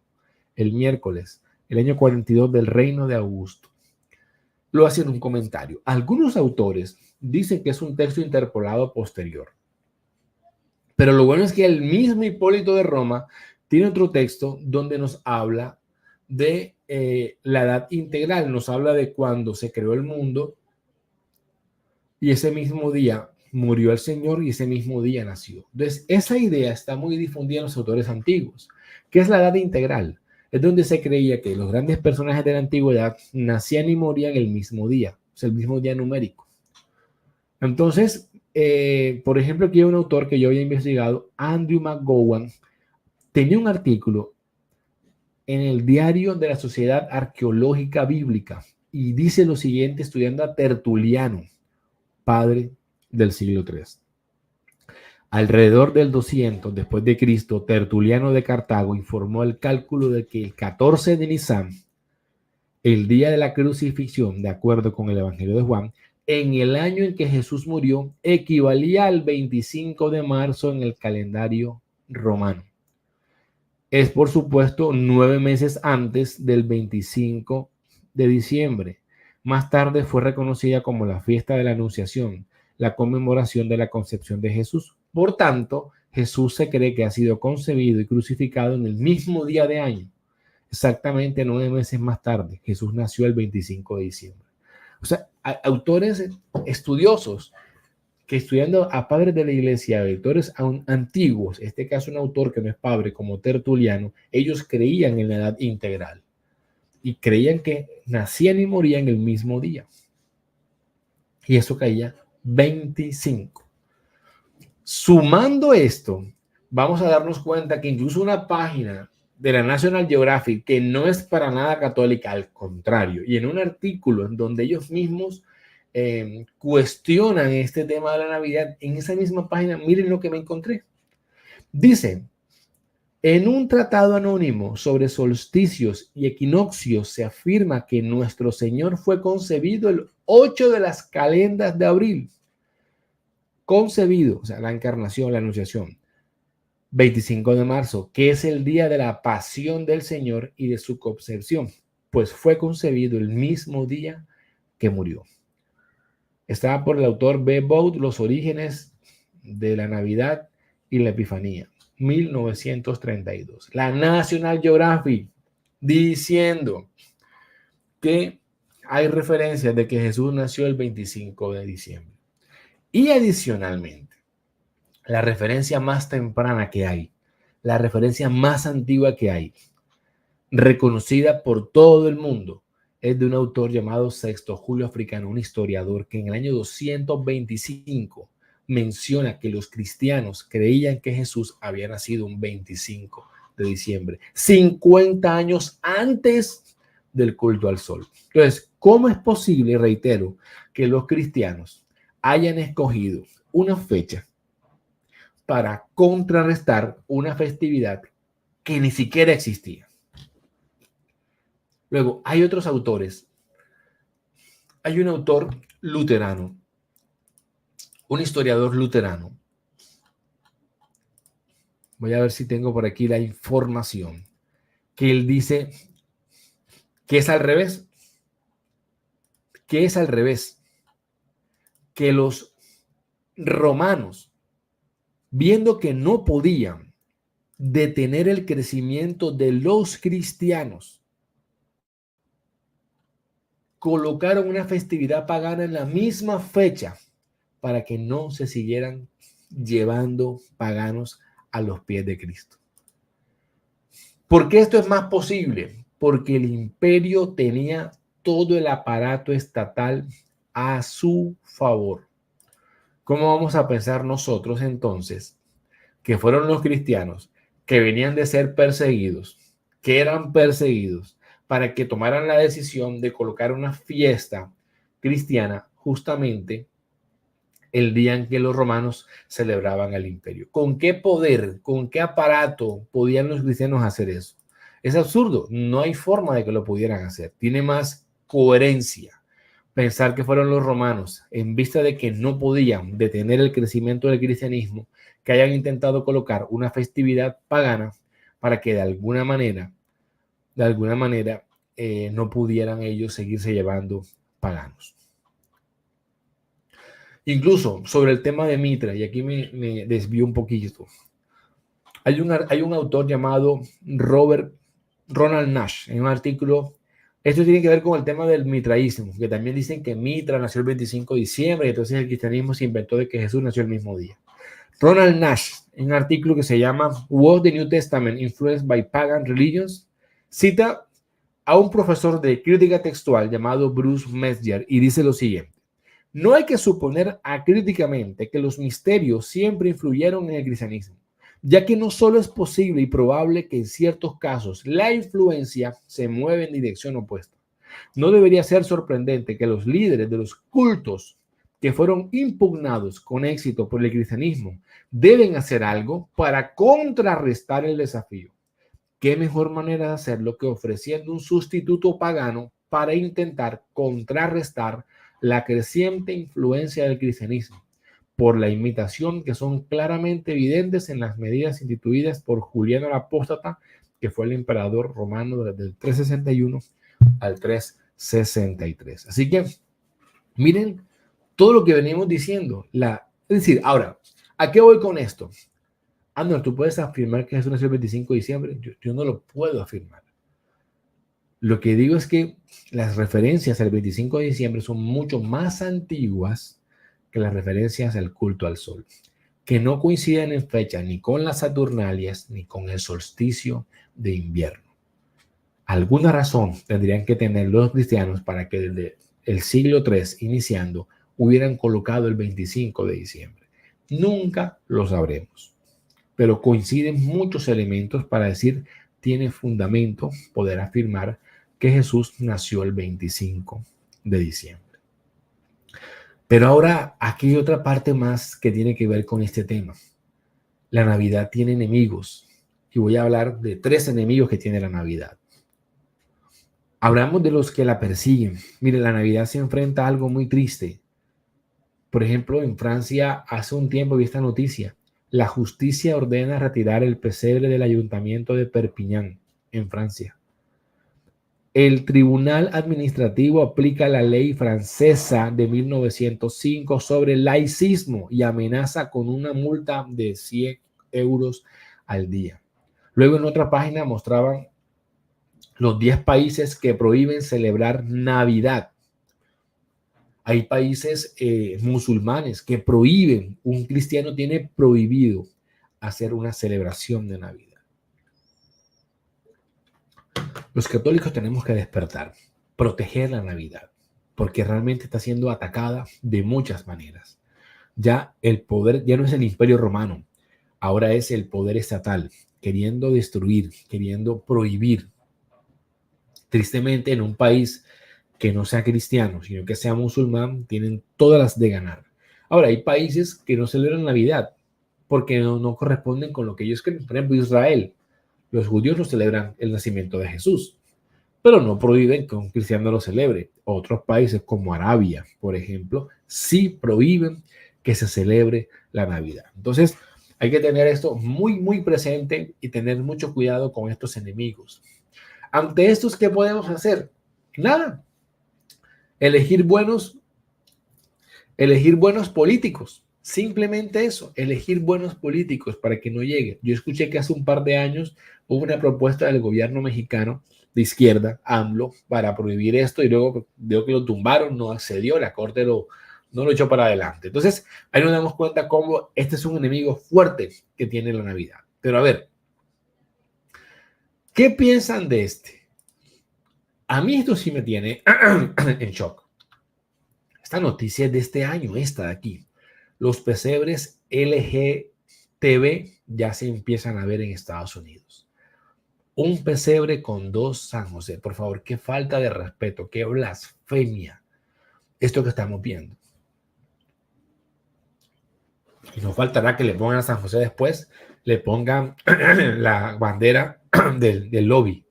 el miércoles, el año 42 del reino de Augusto. Lo hace en un comentario. Algunos autores dicen que es un texto interpolado posterior. Pero lo bueno es que el mismo Hipólito de Roma tiene otro texto donde nos habla de la edad integral, nos habla de cuando se creó el mundo y ese mismo día murió el Señor y ese mismo día nació. Entonces, esa idea está muy difundida en los autores antiguos. ¿Qué es la edad integral? Es donde se creía que los grandes personajes de la antigüedad nacían y morían el mismo día, o sea, el mismo día numérico. Entonces, por ejemplo, aquí hay un autor que yo había investigado, Andrew McGowan, tenía un artículo en el Diario de la Sociedad Arqueológica Bíblica y dice lo siguiente estudiando a Tertuliano, padre del siglo III. Alrededor del 200 después de Cristo, Tertuliano de Cartago informó el cálculo de que el 14 de Nisan, el día de la crucifixión, de acuerdo con el Evangelio de Juan, en el año en que Jesús murió, equivalía al 25 de marzo en el calendario romano. Es, por supuesto, 9 meses antes del 25 de diciembre. Más tarde fue reconocida como la fiesta de la Anunciación, la conmemoración de la concepción de Jesús. Por tanto, Jesús se cree que ha sido concebido y crucificado en el mismo día de año, exactamente 9 meses más tarde. Jesús nació el 25 de diciembre. O sea, autores estudiosos que estudiando a padres de la iglesia, a autores antiguos, en este caso un autor que no es padre como Tertuliano, ellos creían en la edad integral y creían que nacían y morían el mismo día. Y eso caía 25. Sumando esto, vamos a darnos cuenta que incluso una página de la National Geographic, que no es para nada católica, al contrario, y en un artículo en donde ellos mismos cuestionan este tema de la Navidad, en esa misma página, miren lo que me encontré. Dice, en un tratado anónimo sobre solsticios y equinoccios se afirma que nuestro Señor fue concebido el 8 de las calendas de abril. Concebido, o sea, la encarnación, la anunciación. 25 de marzo, que es el día de la pasión del Señor y de su concepción, pues fue concebido el mismo día que murió. Está por el autor B. Bout, Los orígenes de la Navidad y la Epifanía, 1932. La National Geographic diciendo que hay referencias de que Jesús nació el 25 de diciembre. Y adicionalmente, la referencia más temprana que hay, la referencia más antigua que hay, reconocida por todo el mundo, es de un autor llamado Sexto Julio Africano, un historiador que en el año 225 menciona que los cristianos creían que Jesús había nacido un 25 de diciembre, 50 años antes del culto al sol. Entonces, ¿cómo es posible, reitero, que los cristianos hayan escogido una fecha para contrarrestar una festividad que ni siquiera existía? Luego, hay otros autores. Hay un autor luterano, un historiador luterano. Voy a ver si tengo por aquí la información. Que él dice que es al revés. Que es al revés. Que los romanos, viendo que no podían detener el crecimiento de los cristianos, colocaron una festividad pagana en la misma fecha para que no se siguieran llevando paganos a los pies de Cristo. ¿Por qué esto es más posible? Porque el imperio tenía todo el aparato estatal a su favor. ¿Cómo vamos a pensar nosotros entonces que fueron los cristianos que venían de ser perseguidos, que eran perseguidos, para que tomaran la decisión de colocar una fiesta cristiana justamente el día en que los romanos celebraban el imperio. ¿Con qué poder, con qué aparato podían los cristianos hacer eso? Es absurdo, no hay forma de que lo pudieran hacer. Tiene más coherencia pensar que fueron los romanos, en vista de que no podían detener el crecimiento del cristianismo, que hayan intentado colocar una festividad pagana para que de alguna manera, no pudieran ellos seguirse llevando paganos. Incluso sobre el tema de Mitra, y aquí me desvío un poquito, hay un autor llamado Ronald Nash, en un artículo. Esto tiene que ver con el tema del mitraísmo, que también dicen que Mitra nació el 25 de diciembre y entonces el cristianismo se inventó de que Jesús nació el mismo día. Ronald Nash, en un artículo que se llama Was the New Testament Influenced by Pagan Religions? Cita a un profesor de crítica textual llamado Bruce Metzger y dice lo siguiente: no hay que suponer acríticamente que los misterios siempre influyeron en el cristianismo, ya que no solo es posible y probable que en ciertos casos la influencia se mueve en dirección opuesta. No debería ser sorprendente que los líderes de los cultos que fueron impugnados con éxito por el cristianismo deben hacer algo para contrarrestar el desafío. ¿Qué mejor manera de hacerlo que ofreciendo un sustituto pagano para intentar contrarrestar la creciente influencia del cristianismo por la imitación que son claramente evidentes en las medidas instituidas por Juliano el Apóstata, que fue el emperador romano desde el 361 al 363? Así que miren todo lo que venimos diciendo. Es decir, ahora, ¿a qué voy con esto? No, tú puedes afirmar que Jesús nació el 25 de diciembre. Yo no lo puedo afirmar. Lo que digo es que las referencias al 25 de diciembre son mucho más antiguas que las referencias al culto al sol, que no coinciden en fecha ni con las Saturnalias ni con el solsticio de invierno. Alguna razón tendrían que tener los cristianos para que desde el siglo III iniciando hubieran colocado el 25 de diciembre. Nunca lo sabremos, pero coinciden muchos elementos para decir tiene fundamento poder afirmar que Jesús nació el 25 de diciembre. Pero ahora aquí hay otra parte más que tiene que ver con este tema. La Navidad tiene enemigos y voy a hablar de 3 enemigos que tiene la Navidad. Hablamos de los que la persiguen. Mire, la Navidad se enfrenta a algo muy triste. Por ejemplo, en Francia hace un tiempo vi esta noticia. La justicia ordena retirar el pesebre del ayuntamiento de Perpiñán, en Francia. El Tribunal Administrativo aplica la ley francesa de 1905 sobre laicismo y amenaza con una multa de 100 euros al día. Luego en otra página mostraban los 10 países que prohíben celebrar Navidad. Hay países musulmanes que prohíben, un cristiano tiene prohibido hacer una celebración de Navidad. Los católicos tenemos que despertar, proteger la Navidad, porque realmente está siendo atacada de muchas maneras. Ya el poder, ya no es el Imperio Romano, ahora es el poder estatal, queriendo destruir, queriendo prohibir. Tristemente, en un país que no sea cristiano, sino que sea musulmán, tienen todas las de ganar. Ahora, hay países que no celebran Navidad porque no corresponden con lo que ellos creen. Por ejemplo, Israel. Los judíos no celebran el nacimiento de Jesús, pero no prohíben que un cristiano lo celebre. Otros países como Arabia, por ejemplo, sí prohíben que se celebre la Navidad. Entonces, hay que tener esto muy, muy presente y tener mucho cuidado con estos enemigos. Ante estos, ¿qué podemos hacer? Nada. Elegir buenos políticos. Simplemente eso, elegir buenos políticos para que no llegue. Yo escuché que hace un par de años hubo una propuesta del gobierno mexicano de izquierda, AMLO, para prohibir esto y luego veo que lo tumbaron, no accedió, la corte no lo echó para adelante. Entonces, ahí nos damos cuenta cómo este es un enemigo fuerte que tiene la Navidad. Pero a ver, ¿qué piensan de este? A mí esto sí me tiene en shock. Esta noticia es de este año, esta de aquí. Los pesebres LGTB ya se empiezan a ver en Estados Unidos. Un pesebre con 2 San José. Por favor, qué falta de respeto, qué blasfemia esto que estamos viendo. Y no faltará que le pongan a San José después, le pongan la bandera del lobby.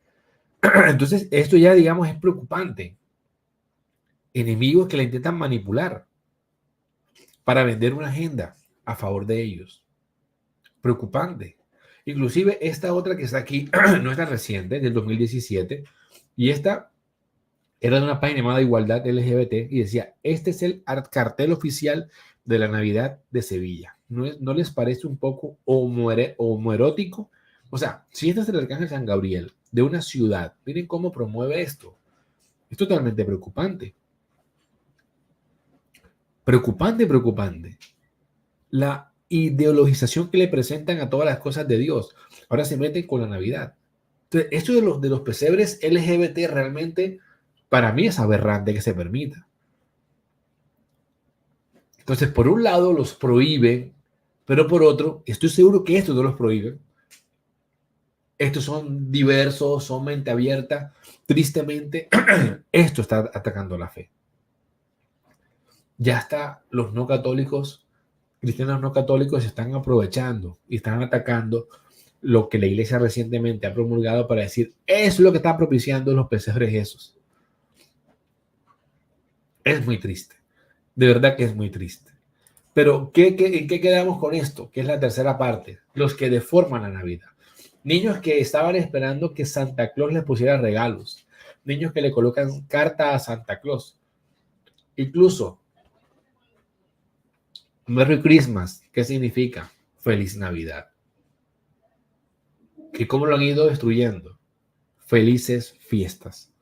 Entonces, esto ya, digamos, es preocupante. Enemigos que le intentan manipular para vender una agenda a favor de ellos. Preocupante. Inclusive esta otra que está aquí no es tan reciente, del 2017, y esta era de una página llamada Igualdad LGBT y decía, este es el cartel oficial de la Navidad de Sevilla. ¿No les parece un poco homoerótico? O sea, si este es el Arcángel San Gabriel de una ciudad, miren cómo promueve esto. Es totalmente preocupante. Preocupante, preocupante. La ideologización que le presentan a todas las cosas de Dios. Ahora se meten con la Navidad. Entonces, esto de los pesebres LGBT realmente, para mí es aberrante que se permita. Entonces, por un lado los prohíben, pero por otro, estoy seguro que estos no los prohíben. Estos son diversos, son mente abierta. Tristemente, esto está atacando la fe. Ya está, los no católicos, cristianos no católicos, están aprovechando y están atacando lo que la iglesia recientemente ha promulgado para decir, eso es lo que está propiciando los pesebres esos. Es muy triste. De verdad que es muy triste. Pero, ¿en qué quedamos con esto? Que es la tercera parte. Los que deforman la Navidad. Niños que estaban esperando que Santa Claus les pusiera regalos. Niños que le colocan carta a Santa Claus. Incluso, Merry Christmas, ¿qué significa? Feliz Navidad. ¿Y cómo lo han ido destruyendo? Felices fiestas.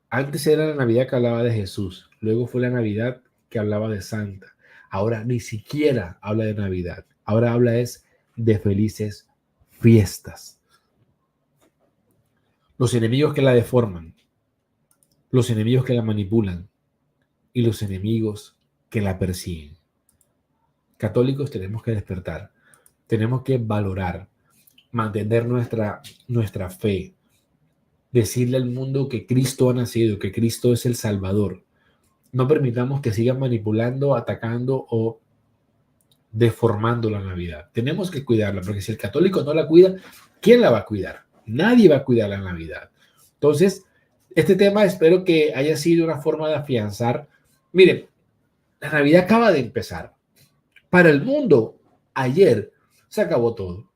Antes era la Navidad que hablaba de Jesús. Luego fue la Navidad que hablaba de Santa. Ahora ni siquiera habla de Navidad. Ahora habla es de felices fiestas. Los enemigos que la deforman, los enemigos que la manipulan y los enemigos que la persiguen. Católicos tenemos que despertar, tenemos que valorar, mantener nuestra fe, decirle al mundo que Cristo ha nacido, que Cristo es el Salvador. No permitamos que sigan manipulando, atacando o deformando la Navidad. Tenemos que cuidarla, porque si el católico no la cuida, ¿quién la va a cuidar? Nadie va a cuidar la Navidad. Entonces, este tema espero que haya sido una forma de afianzar. Miren, la Navidad acaba de empezar. Para el mundo, ayer se acabó todo.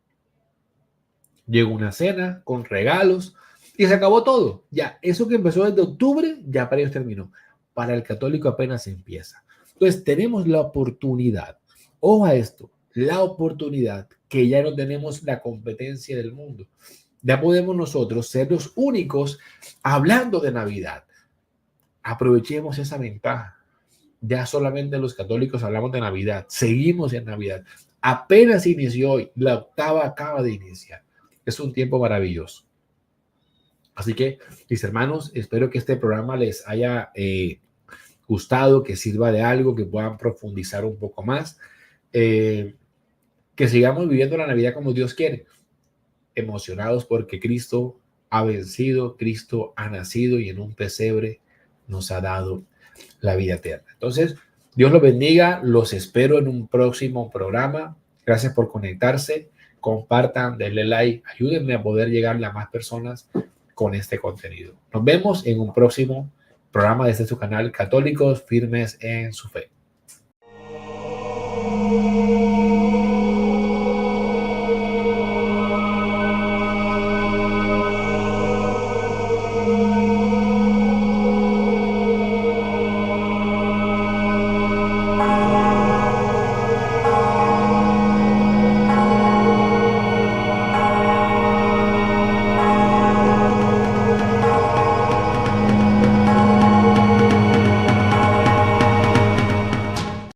Llegó una cena con regalos y se acabó todo. Ya, eso que empezó desde octubre, ya para ellos terminó. Para el católico apenas empieza. Entonces, tenemos la oportunidad. Ojo a esto, la oportunidad que ya no tenemos la competencia del mundo. Ya podemos nosotros ser los únicos hablando de Navidad. Aprovechemos esa ventaja. Ya solamente los católicos hablamos de Navidad. Seguimos en Navidad. Apenas inició hoy. La octava acaba de iniciar. Es un tiempo maravilloso. Así que, mis hermanos, espero que este programa les haya gustado, que sirva de algo, que puedan profundizar un poco más. Que sigamos viviendo la Navidad como Dios quiere. Emocionados porque Cristo ha vencido, Cristo ha nacido y en un pesebre nos ha dado la vida eterna. Entonces, Dios los bendiga, los espero en un próximo programa. Gracias por conectarse, compartan, denle like, ayúdenme a poder llegarle a más personas con este contenido. Nos vemos en un próximo programa de este su canal, Católicos Firmes en su Fe.